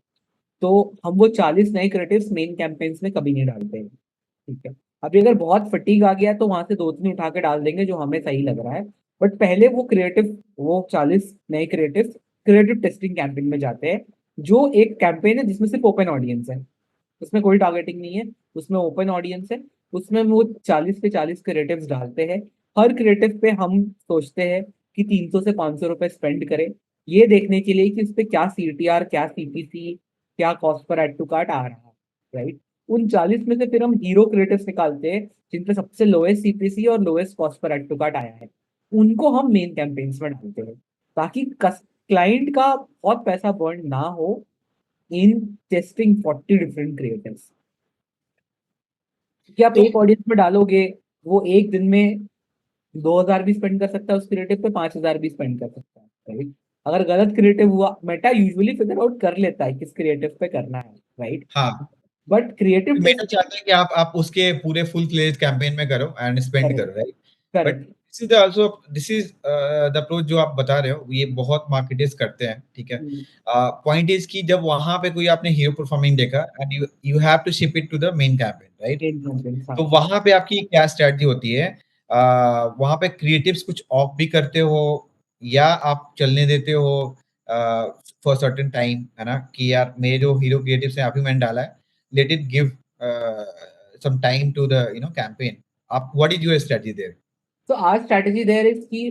तो हम वो 40 नए क्रिएटिव्स मेन कैंपेन्स में कभी नहीं डालते हैं, ठीक है। अभी अगर बहुत फटीग आ गया तो वहां से 2-3 उठा के डाल देंगे जो हमें सही लग रहा है, बट पहले वो 40 नए क्रिएटिव टेस्टिंग कैंपेन में जाते हैं, जो एक कैंपेन है जिसमें सिर्फ ओपन ऑडियंस है, उसमें कोई टारगेटिंग नहीं है, उसमें ओपन ऑडियंस है, उसमें वो 40 पे 40 क्रिएटिव्स डालते हैं। हर क्रिएटिव पे हम सोचते हैं कि 300 से 500 रुपए स्पेंड करें, ये देखने के लिए कि उस पे क्या सीटीआर, क्या सीपीसी, क्या cost per add to cart आ रहा है, राइट। उन 40 में से फिर हम हीरो क्रिएटिव्स निकालते हैं जिन पे सबसे लोएस्ट सीपीसी और lowest cost per add to cart आया है, उनको हम मेन कैंपेन्स में डालते हैं, ताकि क्लाइंट का बहुत पैसा बर्न ना हो इन टेस्टिंग 40 डिफरेंट क्रिएटिव्स। कि आप एक ऑडियंस में डालोगे, वो एक दिन में 2000 भी स्पेंड कर सकता है उस क्रिएटिव पे, 5000 भी स्पेंड कर सकता है, राइट। अगर गलत क्रिएटिव हुआ, मेटा यूजुअली फिगर आउट कर लेता है किस क्रिएटिव पे करना है, राइट। हाँ, बट क्रिएटिव मेटा चाहता है कि आप उसके पूरे फुल फ्लेज कैंपेन में करो एंड स्पेंड करो, right. But correct. This is the approach जो आप बता रहे हो, ये बहुत मार्केटर्स करते हैं, ठीक है। पॉइंट इज कि जब वहां पे कोई आपने हीरो परफॉर्मिंग देखा and you have to ship it to the main campaign, right. तो वहां पे आपकी क्या स्ट्रेटजी होती है? वहां पे क्रिएटिव्स कुछ ऑफ भी करते हो या आप चलने देते हो फॉर सर्टेन टाइम, है ना, कि यार मेरे जो हीरो क्रिएटिव्स हैं अभी मैंने डाला है, let it give some time to the campaign. What is your strategy there? तो आवर स्ट्रेटजी देयर इज कि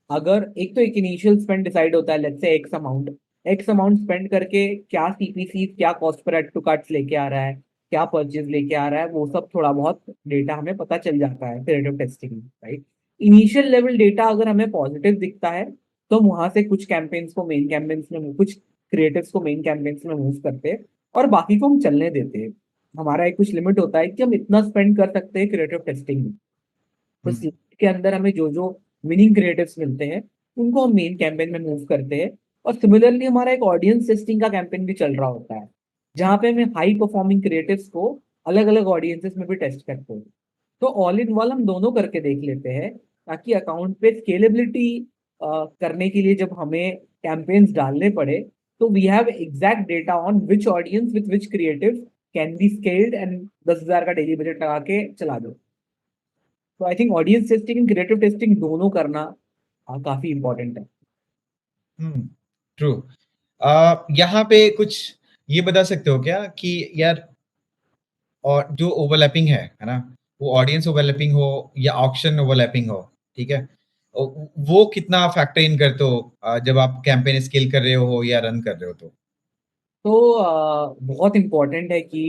अगर एक इनिशियल स्पेंड डिसाइड होता है, let's say x amount spend करके क्या सीपीसी, क्या cost per add to carts लेके आ रहा है, क्या परचेज लेके आ रहा है, वो सब थोड़ा बहुत डेटा हमें पता चल जाता है क्रिएटिव टेस्टिंग में, राइट। इनिशियल लेवल डेटा अगर हमें पॉजिटिव दिखता है तो हम वहां से कुछ कैंपेन्स को मेन कैंपेन्स में, कुछ क्रिएटिव्स को मेन कैंपेन्स में मूव करते हैं और बाकी को हम चलने देते हैं। हमारा एक कुछ लिमिट होता है कि हम इतना स्पेंड कर सकते हैं क्रिएटिव टेस्टिंग में, उस लिमिट के अंदर हमें जो जो विनिंग क्रिएटिव्स मिलते हैं उनको हम मेन कैंपेन में मूव करते हैं। और सिमिलरली हमारा एक ऑडियंस टेस्टिंग का कैंपेन भी चल रहा होता है, जहाँ पे हमें हाई परफॉर्मिंग क्रिएटिव्स को अलग अलग ऑडियंसेस में भी टेस्ट करते हैं। तो ऑल इन ऑल हम दोनों करके देख लेते हैं, ताकि अकाउंट पे स्केलेबिलिटी करने के लिए जब हमें कैंपेन्स डालने पड़े, तो we have exact data on which audience with which creative can be scaled and 10,000 का डेली बजट लगा के चला दो। तो I think audience testing and creative testing दोनों करना काफी इंपॉर्टेंट है। ट्रू। यहाँ पे कुछ ये बता सकते हो क्या कि यार, और जो ओवरलैपिंग है ना, वो ऑडियंस ओवरलैपिंग हो या ऑक्शन ओवरलैपिंग हो, ठीक है, वो कितना फैक्टर इन करते हो जब आप कैंपेन स्केल कर रहे हो या रन कर रहे हो? बहुत इंपॉर्टेंट है कि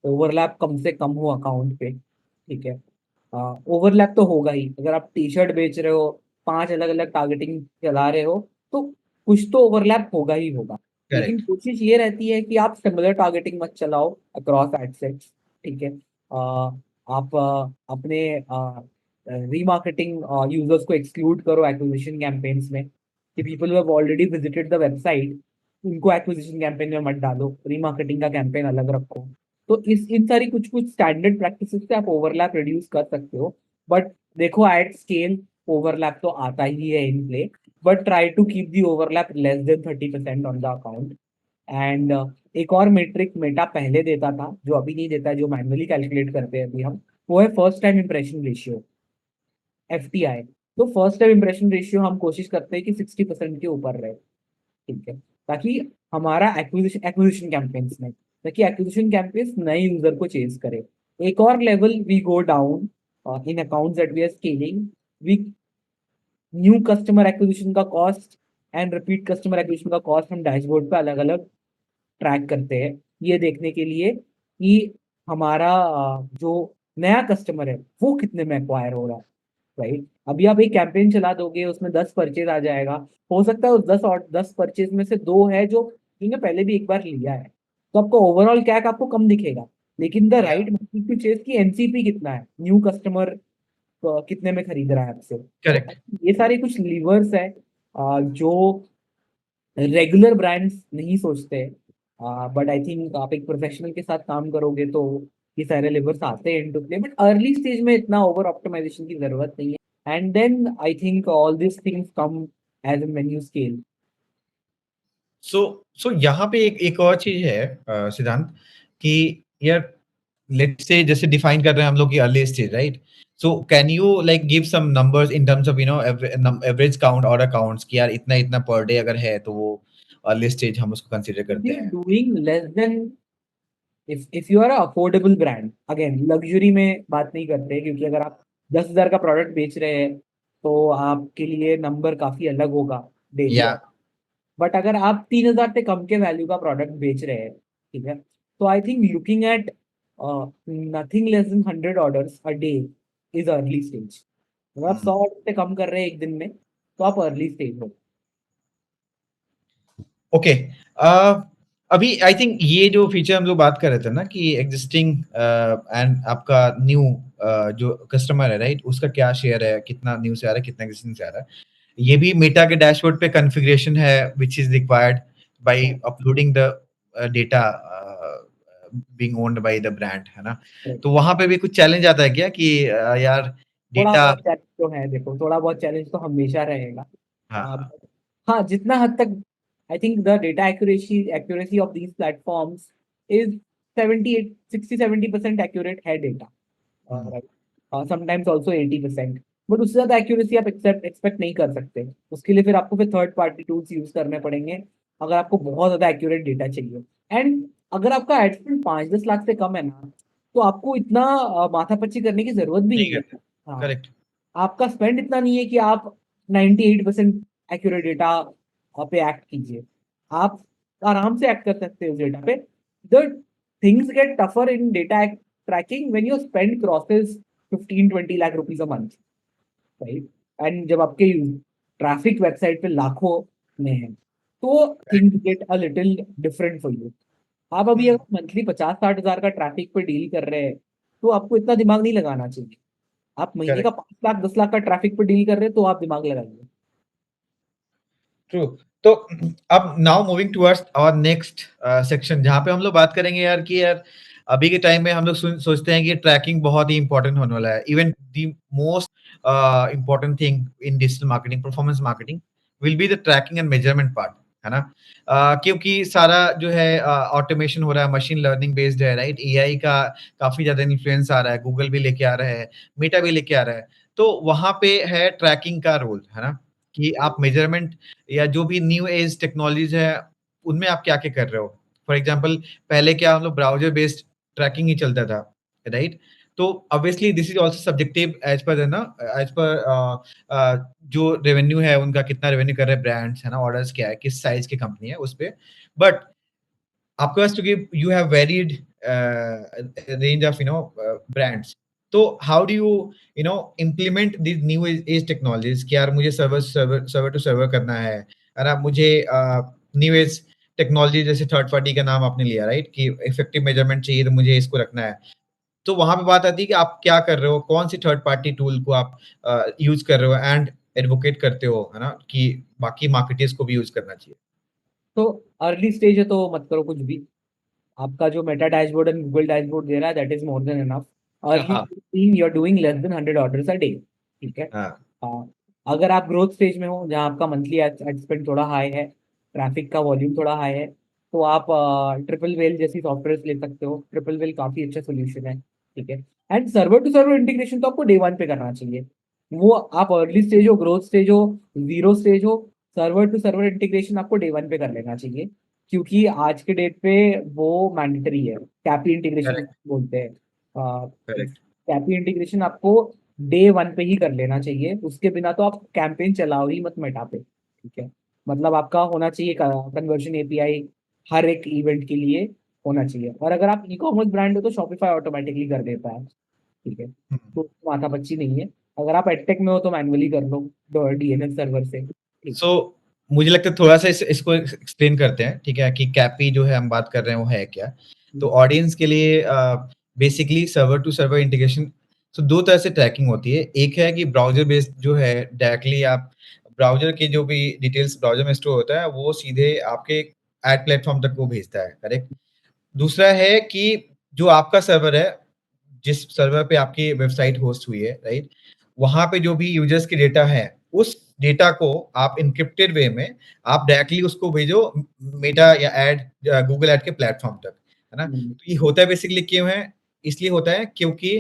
ओवरलैप कम से कम हो अकाउंट पे, ठीक है। ओवरलैप तो होगा ही, अगर आप टी शर्ट बेच रहे हो, 5 अलग अलग टारगेटिंग चला रहे हो, तो कुछ तो ओवरलैप होगा ही होगा। लेकिन करेक्ट। कोशिश ये रहती है कि आप सिमिलर टारगेटिंग मत चलाओ अक्रॉस एड सेट्स, ठीक है। आप अपने रीमार्केटिंग यूजर्स को एक्सक्लूड करो एक्विजिशन कैंपेन्स में, कि people who have already visited the website उनको एक्विजिशन कैंपेन में मत डालो, रीमार्केटिंग का कैंपेन अलग रखो। तो इन सारी कुछ कुछ स्टैंडर्ड प्रैक्टिसेस से आप ओवरलैप रिड्यूस कर सकते हो। बट देखो एट स्केल ओवरलैप तो आता ही है in play, but try to keep the overlap less than 30% on the account. And एक और मेट्रिक मेटा पहले देता था, जो अभी नहीं देता है, जो मैन्युअली कैलकुलेट करते हैं अभी हम, वो है first time impression ratio, FTI। तो फर्स्ट टाइम इंप्रेशन रेशियो हम कोशिश करते हैं कि 60% के ऊपर रहे, ठीक है, ताकि हमारा एक्विजिशन कैंपेन्स में, ताकि एक्विजिशन कैंपेन्स नए यूजर को चेज करे। एक और level we go down in accounts that we are scaling, we new customer acquisition का cost and repeat customer acquisition का कॉस्ट हम डैशबोर्ड पे अलग अलग ट्रैक करते हैं, ये देखने के लिए कि हमारा जो नया कस्टमर है वो कितने में एक्वायर हो रहा है, राइट। अभी आप एक कैंपेन चला दोगे, उसमें 10 परचेज आ जाएगा, हो सकता है उस 10 परचेज में से 2 है जो जिन्होंने पहले भी एक बार लिया है, तो आपको ओवरऑल कैक आपको कम दिखेगा, लेकिन द या राइट टू चेज की एनसीपी कितना है, न्यू कस्टमर कितने में खरीद रहा है आपसे। तो करेक्ट। ये सारे कुछ लीवर्स है जो रेगुलर ब्रांड्स नहीं सोचते, बट आई थिंक आप एक प्रोफेशनल के साथ काम करोगे तो ये सारे लेवर्स आते हैं into play, but early stage में इतना ओवर ऑप्टिमाइजेशन की जरूरत नहीं है, and then I think all this things come as an when you scale. So so यहाँ पे एक और चीज़ है सिद्धांत, कि यार लेट्स से जैसे डिफाइन कर रहे हैं हम लोग की early stage, right? So can you like give some numbers in terms of average count, order counts, कि यार इतना इतना पर डे अगर है तो वो अर्ली स्टेज हम उसको कंसीडर If करते you're हैं? doing less than, if you are a affordable brand, again luxury में बात नहीं करते, क्योंकि अगर आप 10,000 का प्रोडक्ट बेच रहे हैं तो आपके लिए नंबर काफी अलग होगा डेली। या बट अगर आप 3,000 से कम के वैल्यू का प्रोडक्ट बेच रहे हैं, ठीक है, तो I think looking at nothing less than 100 orders a day is early stage. अगर आप 100 ऑर्डर से कम कर रहे हैं एक दिन में तो आप अर्ली स्टेज हो। ओके। अभी आई थिंक ये जो फीचर हम लोग बात कर रहे थे ना, कि एग्जिस्टिंग एंड आपका न्यू जो कस्टमर है, राइट, उसका क्या शेयर है, कितना न्यू से आ रहा है, कितना एग्जिस्टिंग से आ रहा है, ये भी मेटा के डैशबोर्ड पे कॉन्फ़िगरेशन है which is required by uploading the data being owned by the brand, है ना? तो वहां पे भी कुछ चैलेंज आता है क्या, कि यार थोड़ा डेटा? बहुत चैलेंज तो है, देखो थोड़ा बहुत चैलेंज तो हमेशा रहेगा। हाँ अ, हाँ। हाँ, जितना हद तक I think the data accuracy of these platforms is 78 60-70% accurate है data, hmm, right, sometimes also 80%, but उससे ज्यादा एक्यूरेसी आप एक्सपेक्ट नहीं कर सकते। उसके लिए फिर आपको फिर थर्ड पार्टी टूल्स यूज करने पड़ेंगे अगर आपको बहुत ज्यादा एक्यूरेट डेटा चाहिए। एंड अगर आपका एड स्पेंड 5-10 लाख से कम है ना, तो आपको इतना माथापच्ची करने की जरूरत भी नहीं नहीं है। करते। हाँ, करेक्ट। आपका स्पेंड इतना नहीं है कि आप 98% एक्यूरेट डेटा पे एक्ट कीजिए। आप आराम से एक्ट कर सकते हो उस डेटा पे। The things get tougher in data tracking when your spend crosses 15-20 lakh rupees a month, right, and जब आपके ट्रैफिक वेबसाइट पे लाखों में है तो things get a little different for you. आप अभी हम्म, अगर मंथली 50-60 हजार का ट्रैफिक पे डील कर रहे हैं तो आपको इतना दिमाग नहीं लगाना चाहिए। आप महीने का करेक्ट। 5 लाख 10 लाख का ट्रैफिक पे डील कर रहे हैं तो आप दिमाग लगाइए। ट्रू। तो अब now moving towards our next section, जहाँ पे हम लोग बात करेंगे यार, कि यार अभी के टाइम में हम लोग सोचते हैं कि ट्रैकिंग बहुत ही इंपॉर्टेंट होने वाला है। Even the most important thing in digital marketing, performance marketing, will be the tracking and measurement part, है ना? क्योंकि सारा जो है ऑटोमेशन हो रहा है, मशीन लर्निंग बेस्ड है, राइट? एआई का काफी ज्यादा इन्फ्लुएंस आ रहा है, गूगल भी लेके आ रहा है, मेटा भी लेके आ रहा है। तो वहां पे है ट्रैकिंग का रोल, है ना? कि आप मेजरमेंट या जो भी न्यू एज टेक्नोलॉजीज है उनमें आप क्या क्या कर रहे हो। फॉर एग्जाम्पल, पहले क्या हम लोग ब्राउजर बेस्ड ट्रैकिंग ही चलता था, राइट? तो obviously this is also subjective as per, ना, एज पर जो रेवेन्यू है उनका, कितना रेवेन्यू कर रहे हैं ब्रांड्स, है ना, ऑर्डर्स क्या है, किस साइज की कंपनी है उस पे। बट आपके पास, क्योंकि you have varied range of brands, तो how do you implement this new age technologies, कि यार मुझे सर्वर टू सर्वर करना है ना? मुझे न्यू एज टेक्नोलॉजी, जैसे थर्ड पार्टी का नाम आपने लिया, राइट, कि इफेक्टिव मेजरमेंट चाहिए तो मुझे इसको रखना है। तो वहां पे बात आती है कि आप क्या कर रहे हो, कौन सी थर्ड पार्टी टूल को आप यूज कर रहे हो एंड एडवोकेट करते हो, है ना, कि बाकी मार्केटर्स को भी यूज करना चाहिए। तो अर्ली स्टेज है तो मत करो कुछ भी। आपका जो Meta dashboard and Google dashboard दे रहा है that is more than enough. Early हाँ stage you are doing less than 100 orders a day, ठीक है। हाँ। हाँ, अगर आप ग्रोथ स्टेज में हो जहाँ आपका मंथली एड स्पेंड थोड़ा हाई है, ट्रैफिक का वॉल्यूम थोड़ा हाई है, तो आप ट्रिपल वेल जैसी सॉफ्टवेयर ले सकते हो। ट्रिपल वेल काफी अच्छा सोल्यूशन है, ठीक है। And server to server integration तो आपको डे वन पे करना चाहिए। वो आप अर्ली स्टेज हो, ग्रोथ स्टेज हो, जीरो स्टेज हो, सर्वर टू सर्वर इंटीग्रेशन आपको डे वन पे कर लेना चाहिए, क्योंकि आज के डेट पे वो मैंडेटरी है। कैपी इंटीग्रेशन करेक्ट बोलते हैं। करेक्ट। कैपी इंटीग्रेशन आपको डे वन पे ही कर लेना चाहिए, उसके बिना तो आप कैंपेन चलाओ ही मत मेटा पे, ठीक है। मतलब आपका होना चाहिए कन्वर्जन एपीआई हर एक इवेंट के लिए होना चाहिए। और अगर आप ई कॉमर्स ब्रांड हो तो शॉपिफाई ऑटोमेटिकली कर देता है, ठीक है, तो माथा पच्ची नहीं है। अगर आप एडटेक में हो तो मैनुअली कर लो डीएनएस सर्वर से, ठीक सो मुझे लगता है थोड़ा सा इसको एक्सप्लेन करते हैं, ठीक है, कि कैपी जो है हम बात कर रहे हैं वो है क्या। तो है। ऑडियंस के लिए basically server to server integration, तो दो तरह से ट्रैकिंग होती है। एक है कि ब्राउजर बेस्ड जो है, डायरेक्टली आप ब्राउजर की जो भी डिटेल्स ब्राउजर में स्टोर होता है वो सीधे आपके एड प्लेटफॉर्म तक वो भेजता है, करेक्ट। दूसरा है कि जो आपका सर्वर है, जिस सर्वर पे आपकी वेबसाइट होस्ट हुई है, राइट, वहां पे जो भी यूजर्स की डेटा है, उस डेटा को आप इनक्रिप्टेड वे में आप डायरेक्टली उसको भेजो मेटा या एड गूगल एड के प्लेटफॉर्म तक, है ना। हम्म, तो ये होता है बेसिकली क्यों है, इसलिए होता है क्योंकि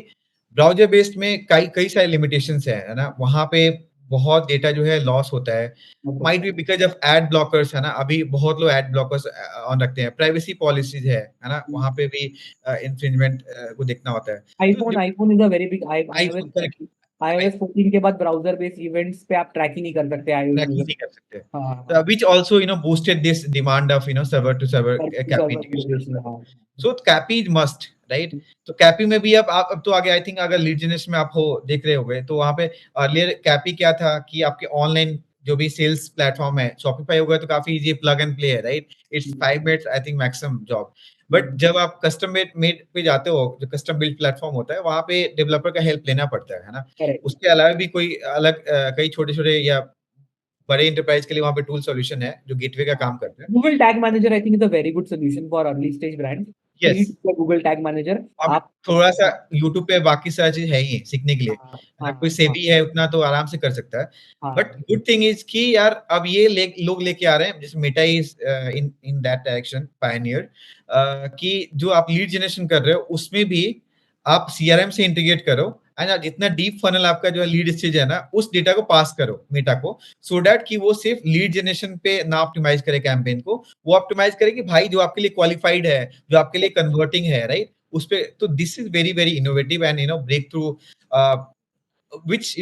ब्राउजर बेस्ड में कई कई सारे लिमिटेशंस है ना, वहां पे बहुत डेटा जो है लॉस होता है, might be because of ad blockers, है ना। अभी बहुत लोग एड ब्लॉकर्स ऑन रखते हैं, प्राइवेसी पॉलिसीज है ना, वहां पे भी इन्फ्रिंजमेंट को देखना होता है। तो आईफोन जो iPhone is a very big iPhone correct, iOS 14 के बाद ब्राउजर बेस्ड इवेंट्स पे आप ट्रैक ही नहीं कर सकते iOS ट्रैक ही यूजर। नहीं कर सकते। हाँ So, हाँ, which also boosted this demand of server to server CAPI server integration as integration, well. हाँ। So CAPI is must, right? तो CAPI में भी अब तो आगे आई थिंक अगर लीड जनरेशन में आप हो देख रहे होगे तो वहाँ पे अर्लियर CAPI क्या था कि आपके ऑनलाइन जो भी सेल्स प्लेटफॉर्म है, शॉपिफाई हो गया तो काफी इजी प्लग एंड प्ले है, right. It's 5 minutes I think maximum job. But जब आप कस्टम मेड पे जाते हो, जो कस्टम बिल्ड प्लेटफॉर्म होता है, वहाँ पे डेवलपर का हेल्प लेना पड़ता है ना। करेक्ट। उसके अलावा भी कोई अलग कई छोटे छोटे या बड़े एंटरप्राइज के लिए वहाँ पे टूल सॉल्यूशन है जो गेटवे का काम करते हैं। Google tag manager I think is a very good solution for early stage brand. Free yes, Google tag manager अब आप। थोड़ा-सा यूट्यूब पे बाकी सारी चीज़ है ही सीखने के लिए, हाँ है ना? हाँ कोई हाँ सेबी है उतना तो आराम से कर सकता है। बट हाँ, गुड थिंग इज़ कि यार अब ये लोग लेके आ रहे हैं, जैसे Meta is in in that direction Pioneer, कि जो आप लीड जनरेशन कर रहे हो उसमें भी आप सीआरएम से इंटीग्रेट करो एंड जितना डीप फनल आपका जो है लीड स्टेज है ना, उस डेटा को पास करो मेटा को, सो दैट कि वो सिर्फ लीड जनरेशन पे ना ऑप्टिमाइज करे कैंपेन को, वो ऑप्टिमाइज करे कि भाई जो आपके लिए क्वालिफाइड है, जो आपके लिए कन्वर्टिंग है, राइट? उस पे तो this is very very innovative and breakthrough which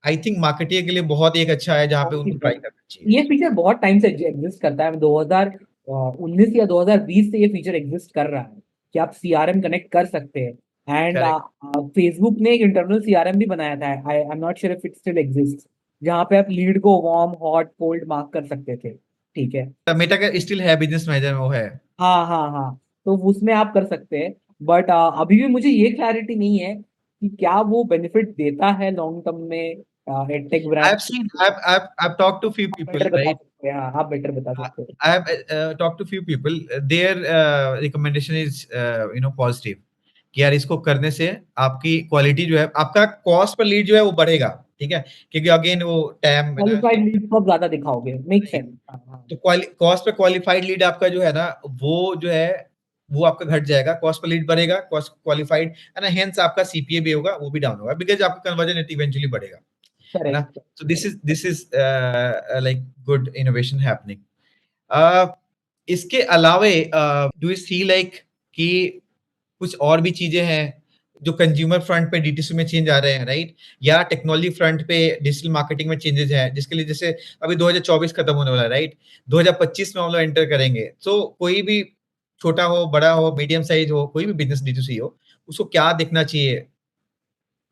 I think marketing के लिए बहुत एक अच्छा है जहां पे उनको ट्राई करना चाहिए। ये फीचर बहुत टाइम से एग्जिस्ट करता है। 2019 या 2020 से ये फीचर एग्जिस्ट कर रहा है कि आप सीआरएम कनेक्ट कर सकते हैं। And correct. फेसबुक ने एक इंटरनल सीआरएम भी बनाया था, I am not sure if it still exist, जहाँ पे आप लीड को वार्म हॉट कोल्ड मार्क कर सकते थे। ठीक है। मेटा का स्टिल है, बिजनेस मैनेजर में वो है। हाँ हाँ हाँ, तो उसमें आप कर सकते हैं। बट अभी भी मुझे ये क्लैरिटी नहीं है कि क्या वो बेनिफिट देता है लॉन्ग टर्म में edtech I brand. Have seen, I've talked to few आप people, बेटर बता right? सकते हैं, हाँ आप बेटर बता सकते हैं। I have talked to few people. Their recommendation is positive कि यार इसको करने से आपकी क्वालिटी जो है, आपका कॉस्ट पर लीड जो है वो बढ़ेगा, ठीक है, क्योंकि अगेन वो टैम है ना। क्वालिफाइड लीड को आप ज्यादा दिखाओगे, मेक नहीं, सेंस। हाँ हाँ, तो कॉस्ट पे क्वालिफाइड लीड आपका जो है ना, वो जो है वो आपका घट जाएगा, कॉस्ट पर लीड बढ़ेगा, कॉस्ट क्वालिफाइड है ना, हेंस आपका सीपीए भी होगा वो भी डाउन होगा बिकॉज आपका कन्वर्जन रेट इवेंचुअली बढ़ेगा, है ना। Correct. So this is like good innovation happening. uh, इसके अलावे डू यू सी लाइक कि कुछ और भी चीजें हैं जो कंज्यूमर फ्रंट पे डीटीसी में चेंज आ रहे हैं, राइट, या टेक्नोलॉजी फ्रंट पे डिजिटल मार्केटिंग में चेंजेस हैं, जिसके लिए जैसे अभी 2024 खत्म होने वाला है, राइट, 2025 में हम लोग एंटर करेंगे, तो कोई भी छोटा हो बड़ा हो मीडियम साइज हो कोई भी बिजनेस डीटीसी हो, उसको क्या देखना चाहिए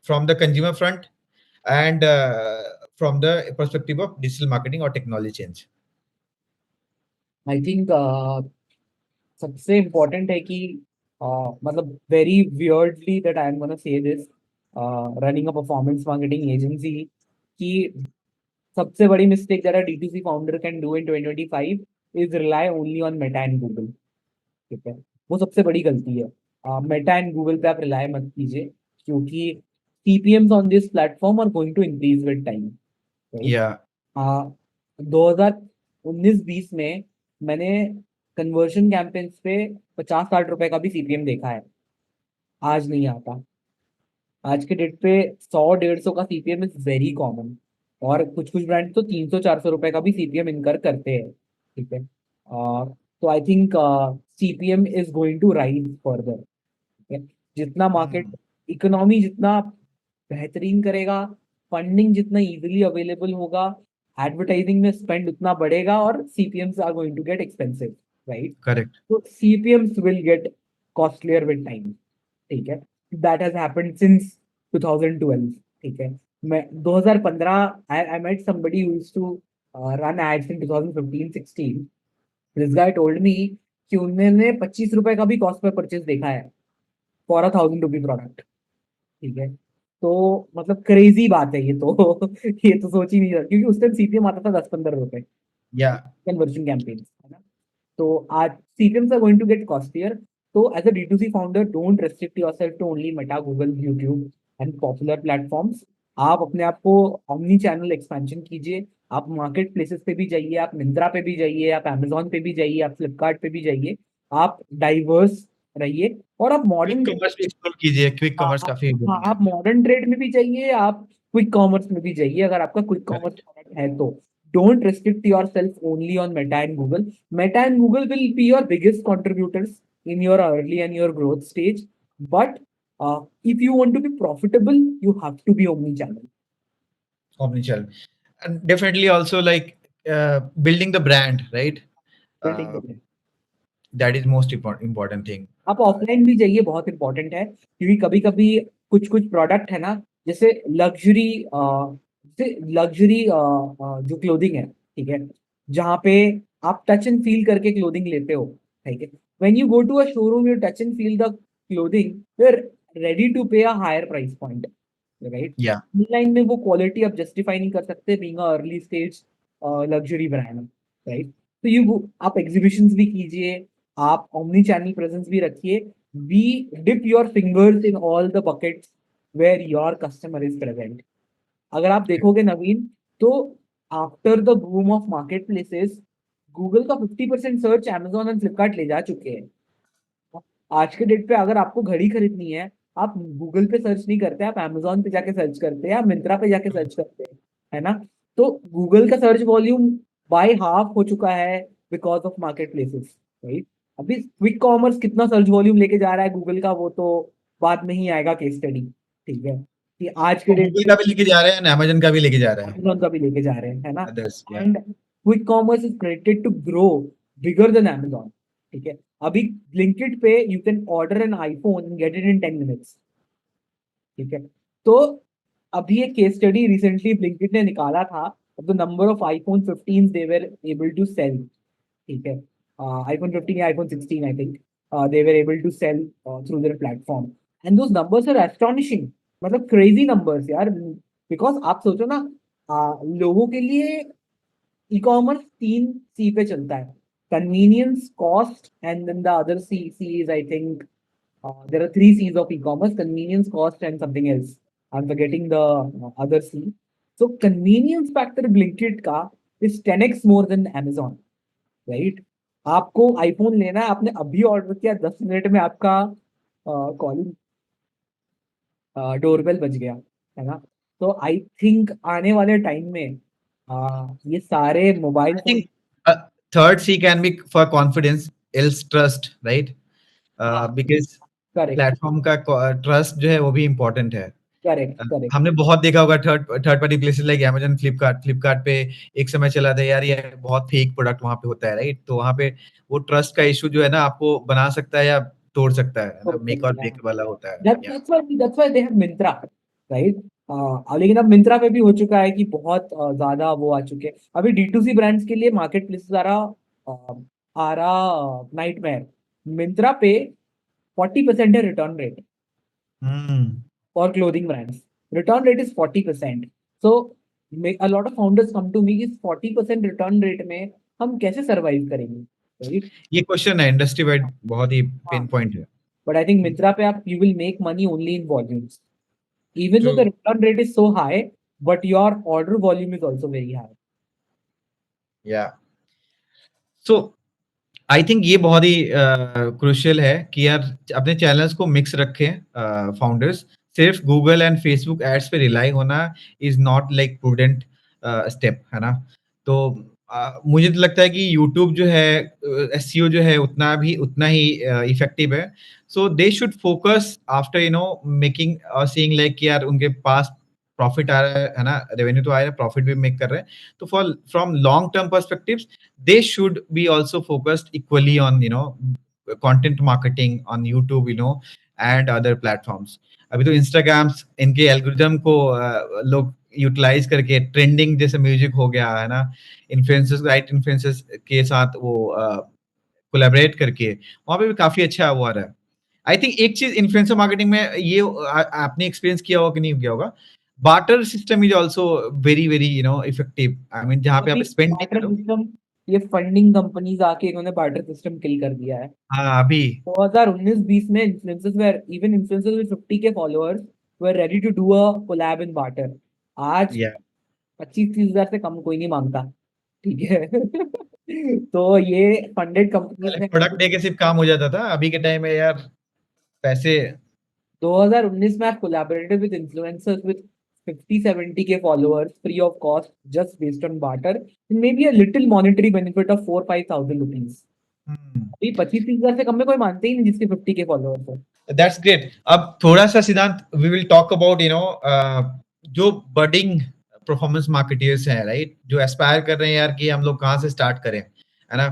from the consumer front end from the perspective of digital marketing और टेक्नोलॉजी चेंज। आई थिंक सबसे इम्पोर्टेंट है कि मतलब very weirdly that I am gonna say this, running a performance marketing agency, कि सबसे बड़ी mistake that a DTC founder can do in 2025 is rely only on Meta and Google. ठीक है, वो सबसे बड़ी गलती है। मेटा एंड गूगल पे आप रिलाय मत कीजिए, क्योंकि CPMs on this platform are going to increase with time, right. या 2019-20 में मैंने कन्वर्शन कैंपेन्स पे 50-60 रुपए का भी सीपीएम देखा है, आज नहीं आता। आज के डेट पे 100-150 का सीपीएम इज वेरी कॉमन, और कुछ कुछ ब्रांड तो 300-400 रुपए का भी सीपीएम इनकर करते हैं। ठीक है, तो I think CPM is going to rise further. ठीक है, जितना मार्केट इकोनॉमी जितना बेहतरीन करेगा, फंडिंग जितना इजीली अवेलेबल होगा, एडवर्टाइजिंग में स्पेंड उतना बढ़ेगा, और CPMs are going to get expensive, right. Correct. तो CPMs will get costlier with time. ठीक है, दैट हैज हैपेंड सिंस 2012। ठीक है, मैं 2015 I met somebody who used to run ads in 2015-16। This guy told me कि उन्होंने 25 रुपए का भी कॉस्ट पर परचेज देखा है फॉर ₹1000 प्रोडक्ट। ठीक है, तो मतलब क्रेजी बात है ये तो ये तो सोच ही नहीं रहा, क्योंकि उस टाइम सीपीएम आता था 10-15 रुपए या कन्वर्जन कैंपेन, है ना। So our CPMs are going to get costlier. So as a D2C founder, don't restrict yourself to only Meta, Google, YouTube and popular platforms. आप अपने आप को omni channel expansion कीजिए. आप मार्केट प्लेसेस पे भी जाइए, आप मिंत्रा पे भी जाइए, आप अमेजोन पे भी जाइए, आप फ्लिपकार्ट पे भी जाइए. आप डाइवर्स रहिए और आप क्विक मॉडर्न कॉमर्स भी एक्सप्लोर कीजिए, क्विक कॉमर्स काफ़ी हाँ, बोoming है। आप मॉडर्न ट्रेड में भी जाइए, आप क्विक कॉमर्स में भी जाइए अगर आपका क्विक कॉमर्स करेक्ट। प्रोडक्ट है तो. Don't restrict yourself only on Meta and Google. Meta and Google will be your biggest contributors in your early and your growth stage. But if you want to be profitable, you have to be omni-channel. Omnichannel. And definitely also like building the brand, right? Building the Uh, brand. that is most important thing. आप ऑफलाइन भी जाइए, बहुत इंपॉर्टेंट है क्योंकि कभी कभी कुछ कुछ प्रोडक्ट है ना, जैसे लग्जरी लग्जरी जो क्लोथिंग है, ठीक है, जहाँ पे आप टच एंड फील करके क्लोथिंग लेते हो, ठीक है. When you go to a showroom, you touch and feel the clothing, you are ready to pay a higher price point, right. Yeah. Online में वो क्वालिटी आप जस्टिफाई नहीं कर सकते being a early stage luxury brand, right. तो यू आप एग्जीबिशंस भी कीजिए, आप omni channel presence भी रखिए. We dip your fingers in all the buckets where your customer is present. अगर आप देखोगे नवीन, तो after the boom of market places, Google का 50% सर्च Amazon एंड फ्लिपकार्ट ले जा चुके हैं. आज के डेट पे अगर आपको घड़ी खरीदनी है, आप गूगल पे सर्च नहीं करते, आप Amazon पे जाके सर्च करते हैं, आप मिंत्रा पे जाके सर्च करते हैं, है ना. तो गूगल का सर्च वॉल्यूम बाय हाफ हो चुका है because of market places, right. अभी क्विक कॉमर्स कितना सर्च वॉल्यूम लेके जा रहा है गूगल का, वो तो बाद में ही आएगा केस स्टडी, ठीक है, कि आज के वो डेट गूगल पे का भी लेके जा रहे हैं, अमेज़न का भी लेके जा रहे हैं। Amazon का भी लेके जा रहे हैं, है ना. अदर्स या and quick commerce is credited to grow bigger than Amazon, ठीक है. अभी ब्लिंकिट पे you can order an iPhone and get it in 10 minutes, ठीक है. तो अभी एक केस स्टडी रिसेंटली ब्लिंकिट ने निकाला था, the number of iPhone 15 they were able to sell, ठीक है. iPhone 15 या iPhone 16 I think, they were able to sell through their platform, and those numbers are astonishing. मतलब क्रेजी नंबर्स यार, बिकॉज आप सोचो ना, लोगों के लिए ई कॉमर्स 3 सी पे चलता है: convenience, cost and then the other C is I think, there are 3 C's of e-commerce: convenience, cost, and something else. I'm forgetting the other C. So convenience factor Blinkit का is 10x more than Amazon, right? आपको आईफोन लेना है, आपने अभी ऑर्डर किया, 10 मिनट में आपका कॉलिंग डोरबेल बज गया, है ना. तो आई थिंक आने वाले टाइम में ये सारे mobile I phone. Think third C can be for confidence, else trust, right? हाँ, बिकॉज़ करेक्ट, प्लेटफ़ॉर्म का ट्रस्ट जो है वो भी इम्पोर्टेंट है। Correct, correct. हमने बहुत देखा होगा third third party places like Amazon, Flipkart पे एक समय चला था यार, ये बहुत फेक प्रोडक्ट वहाँ पे होता है, राइट? तो वहाँ पे वो ट्रस्ट का इश्यू जो है ना आपको बना सकता है या तोड़ सकता है ना? मेक और ब्रेक वाला होता है। या That's why they have Myntra, right? लेकिन अब मिंत्रा पे भी हो चुका है कि बहुत ज्यादा वो आ चुके हैं. अभी D2C ब्रांड्स के लिए मार्केट प्लेस आ रहा नाइटमेयर. मिंत्रा पे 40% है return rate hmm. For clothing brands. Return rate is 40%. So a lot of founders come to me, इस 40% रिटर्न रेट में हम कैसे सर्वाइव करेंगे, राइट. ये क्वेश्चन है इंडस्ट्री वाइड, बहुत ही हाँ, पिन पॉइंट है। बट आई थिंक मिंत्रा पे आप you will make money only in volumes, even though true. the return rate is so high, but your order volume is also very high. या सो आई थिंक ये बहुत ही क्रूशियल है कि यार अपने चैनल्स को मिक्स रखें फाउंडर्स। सिर्फ गूगल एंड फेसबुक एड्स पे रिलाई होना is not like prudent step, है ना? तो मुझे तो लगता है कि यूट्यूब जो है एसईओ जो है उतना ही इफेक्टिव है। So they should focus after making और सीइंग लाइक कि यार उनके पास प्रॉफिट आ रहा है ना? रेवेन्यू तो आ रहा है, प्रॉफिट भी मेक कर रहे हैं। तो for from long term perspectives they should be also focused equally on content marketing on YouTube, and other platforms. अभी तो इंस्टाग्राम्स इनके एल्गोरिदम को लोग यूटिलाइज करके ट्रेंडिंग जैसे म्यूजिक हो गया है ना, इन्फ्लुएंसर्स, राइट इन्फ्लुएंसर्स के साथ वो कोलैबोरेट करके वहाँ पे भी काफी अच्छा वो आ रहा है। आई थिंक एक चीज इन्फ्लुएंसर मार्केटिंग में ये आपने एक्सपीरियंस किया होगा कि नहीं किया होगा, barter system is also very very effective. I mean जहाँ पे आप अभी स्पेंड नहीं barter करो। system ये फंडिंग कंपनीज आके इन्होंने बार्टर सिस्टम किल कर दिया है। हाँ अभी 2019-20 में influencers were even influencers with 50K followers were ready to do a collab in barter. आज या 25-30 हजार से कम कोई नहीं मांगता, ठीक है। तो ये फंडेड कंपनीज पहले हैं। प्रोडक्ट दे के सिर्फ काम हो जाता था, अभी के टाइम में यार पैसे। 2019 में आप collaborated with influencers with 50-70K followers free of cost just based on barter, may be a little monetary benefit of 4-5 thousand rupees. अभी 25-30 हजार से कम में कोई मानते ही नहीं जिसके 50K फॉलोअर्स है। That's great. अब थोड़ा सा सिद्धांत, वी विल टॉक अबाउट जो बडिंग परफॉर्मेंस मार्केटियर्स हैं, राइट, जो एस्पायर कर रहे हैं यार कि हम लोग कहाँ से स्टार्ट करें, है ना।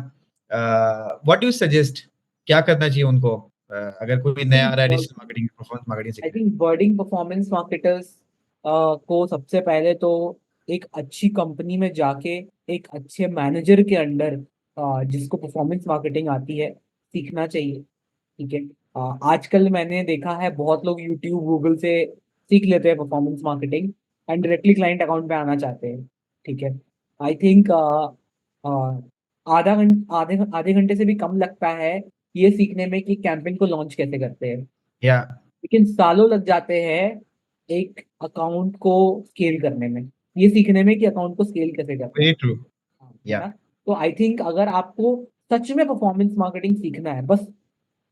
व्हाट यू सजेस्ट, क्या करना चाहिए उनको, अगर कोई नया आ रहा है digital marketing, performance marketing I सीखने। थिंक बर्डिंग परफॉर्मेंस मार्केटर्स को सबसे पहले तो एक अच्छी कंपनी में जाके एक अच्छे मैनेजर के अंडर जिसको परफॉर्मेंस मार्केटिंग आती है सीखना चाहिए, ठीक है। आजकल मैंने देखा है बहुत लोग यूट्यूब गूगल से सीख लेते हैं performance marketing and directly client account पे आना चाहते हैं, ठीक है। आई थिंक आधे आधे घंटे से भी कम लगता है ये सीखने में कि कैंपेन को लॉन्च कैसे करते हैं, या लेकिन सालों लग जाते हैं एक अकाउंट को स्केल करने में, ये सीखने में कि अकाउंट को स्केल कैसे करना वेरी ट्रू। है या ना। तो आई थिंक अगर आपको सच में परफॉर्मेंस मार्केटिंग सीखना है, बस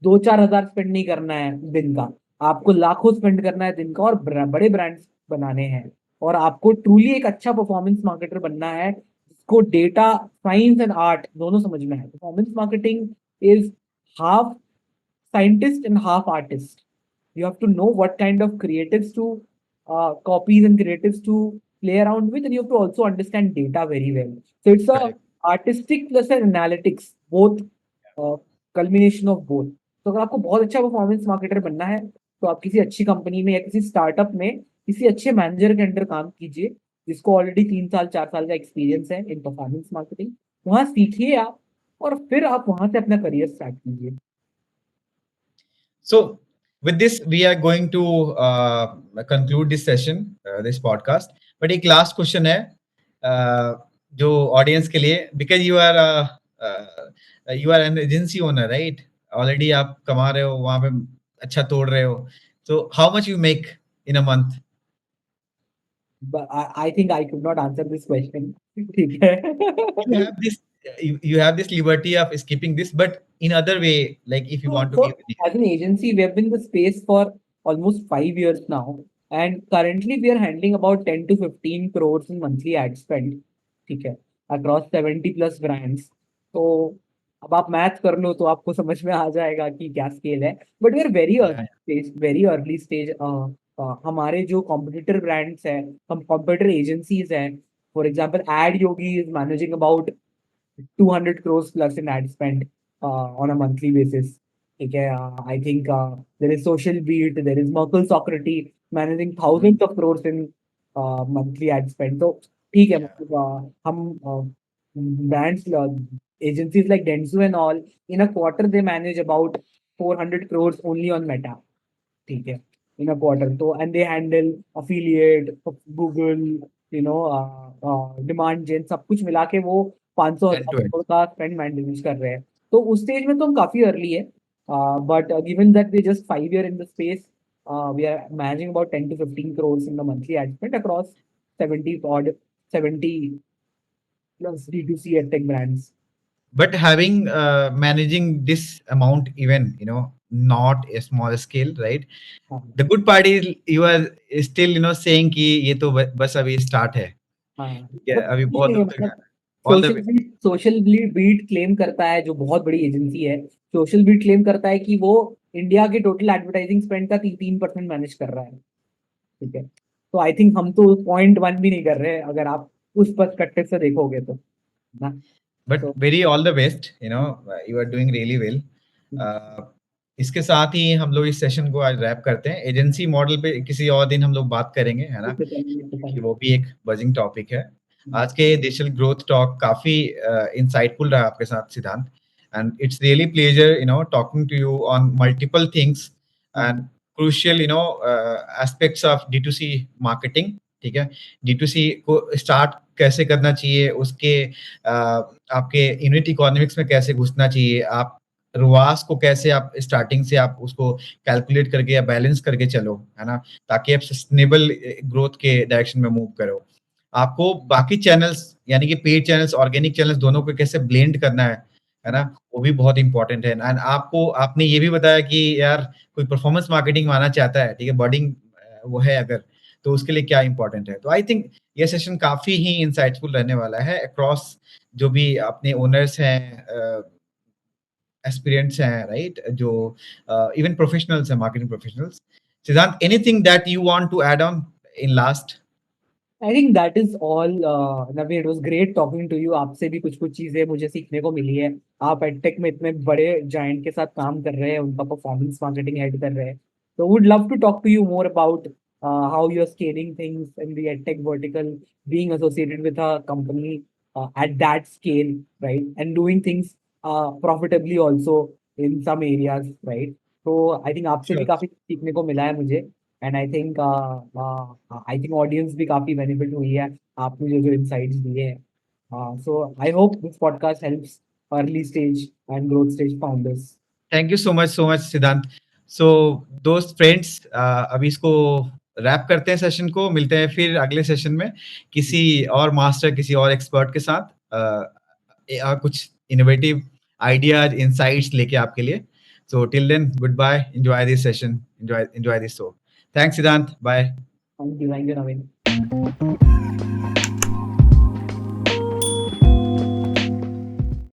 2-4 हजार स्पेंड नहीं करना है दिन का, आपको लाखों स्पेंड करना है दिन का और बड़े ब्रांड्स बनाने हैं, और आपको ट्रूली एक अच्छा परफॉर्मेंस मार्केटर बनना है जिसको डेटा साइंस एंड आर्ट दोनों समझ में है। Performance marketing is half scientist and half artist. You have to know what kind of creatives to copies and creatives to play around with, and you have to also understand data very well. So it's a correct. artistic plus an analytics, both culmination of both. तो अगर आपको बहुत अच्छा परफॉर्मेंस मार्केटर बनना है तो आप किसी अच्छी कंपनी में या किसी स्टार्टअप में किसी अच्छे मैनेजर के अंडर काम कीजिए जिसको ऑलरेडी 3 साल 4 साल का एक्सपीरियंस है इन परफॉर्मेंस मार्केटिंग। वहां सीखिए आप और फिर आप वहां से अपना करियर स्टार्ट कीजिए। So, with this, we are going to conclude this session, this podcast. But एक last question है, जो audience के लिए, because you are an agency owner, right? Already आप कमा रहे हो, वहाँ पे अच्छा तोड़ रहे हो. So, how much you make in a month? But I think I could not answer this question. ठीक है। You have this, you have this liberty of skipping this, but in other way, like if you want to give. So, as an agency, we have been in the space for almost 5 years now, and currently we are handling about 10 to 15 crores in monthly ad spend, ठीक है, across 70 plus brands. तो अब आप मैथ कर लो तो आपको समझ में आ जाएगा कि क्या स्केल है, but we are Yeah, very early stage. हमारे जो कॉम्पिटिटर ब्रांड्स हैं, हम कॉम्पिटिटर एजेंसीज हैं, for example AdYogi is managing about 200 crores plus in ad spend on a monthly basis. Okay, I think there is Social Beat, there is Merkle Socrates managing thousands of crores in monthly ad spend. तो ठीक है, yeah. मतलब हम brands agencies like Dentsu and all in a quarter they manage about 400 crores only on Meta, ठीक है, in a quarter. तो and they handle affiliate, Google, demand gen सब कुछ मिला के वो 500 End हजार to end. करोड़ का स्पेंड मैनेज कर रहे हैं। तो उस स्टेज में तो हम काफी अर्ली है, but given that we just 5 year in the space, we are managing about 10 to 15 crores in the monthly ad spend across 70 plus D2C edtech brands. But having managing this amount, even not a small scale, right? हाँ The good part is you are still saying कि ये तो बस अभी स्टार्ट है, हाँ, ठीक है, बट अभी कुछ बहुत नहीं है, दूर तक मतलब जाना है। All the way. Social Beat claim करता है, जो बहुत बड़ी एजेंसी है, सोशल बीट क्लेम करता है कि वो इंडिया के टोटल एडवर्टाइजिंग स्पेंड का 3% मैनेज कर रहा है, ठीक है। तो आई थिंक हम तो 0.1 भी नहीं कर रहे हैं अगर आप उस पर्सपेक्टिव से देखोगे तो, ना। बट तो very all the best, you are doing really well. इसके साथ ही हम लोग इस सेशन को आज रैप करते हैं। एजेंसी मॉडल पे किसी और दिन हम लोग बात करेंगे, है ना, क्योंकि वो भी एक बजिंग टॉपिक है। आज के डिजिटल ग्रोथ टॉक काफी इंसाइटफुल रहा आपके साथ Siddhant, and it's really pleasure talking to you on multiple things and crucial aspects of D2C marketing, ठीक है। D2C को स्टार्ट कैसे करना चाहिए, उसके आपके यूनिट इकोनॉमिक्स में कैसे घुसना चाहिए, आप ROAS को कैसे आप स्टार्टिंग से आप उसको कैलकुलेट करके या बैलेंस करके चलो, है ना? ताकि आप सस्टेनेबल ग्रोथ के डायरेक्शन में मूव करो। आपको बाकी चैनल्स यानी कि पेड चैनल्स, ऑर्गेनिक चैनल्स दोनों को कैसे ब्लेंड करना है ना? वो भी बहुत इंपॉर्टेंट है। एंड आपको आपने ये भी बताया कि यार कोई परफॉर्मेंस मार्केटिंग में आना चाहता है, ठीक है, बर्डिंग वो है अगर, तो उसके लिए क्या इंपॉर्टेंट है। तो आई थिंक ये सेशन काफ़ी ही इंसाइटफुल रहने वाला है अक्रॉस जो भी अपने ओनर्स हैं, एस्पिरेंट्स हैं, राइट? जो इवन प्रोफेशनल्स हैं, marketing professionals. Siddhant, anything that you want to add on in last? I think that is all. Naveen, it was great talking to you. आपसे भी कुछ कुछ चीजें मुझे सीखने को मिली है। आप एडटेक में इतने बड़े जायंट के साथ काम कर रहे हैं, उनका परफॉर्मेंस मार्केटिंग हेड कर रहे हैं। So would love to talk to you more about how you're scaling things in the edtech vertical, being associated with a company at that scale, right? And doing things profitably also in some areas, right? So I think आपसे भी Sure. काफी सीखने को मिला है मुझे। एंड आई थिंक ऑडियंस भी काफी बेनिफिट हुई है आपने जो जो इनसाइट्स दिए हैं। So I hope this podcast helps early stage and growth stage founders. Thank you so much Siddhant. So दोस्त, फ्रेंड्स, अभी इसको रैप करते हैं सेशन को, मिलते हैं फिर अगले सेशन में किसी और मास्टर, किसी और एक्सपर्ट के साथ कुछ इनोवेटिव आइडियाज, इनसाइट्स लेके आपके लिए। So till then, goodbye, enjoy this session, enjoy this show. Thanks Siddhant, bye. Thank you Naveen.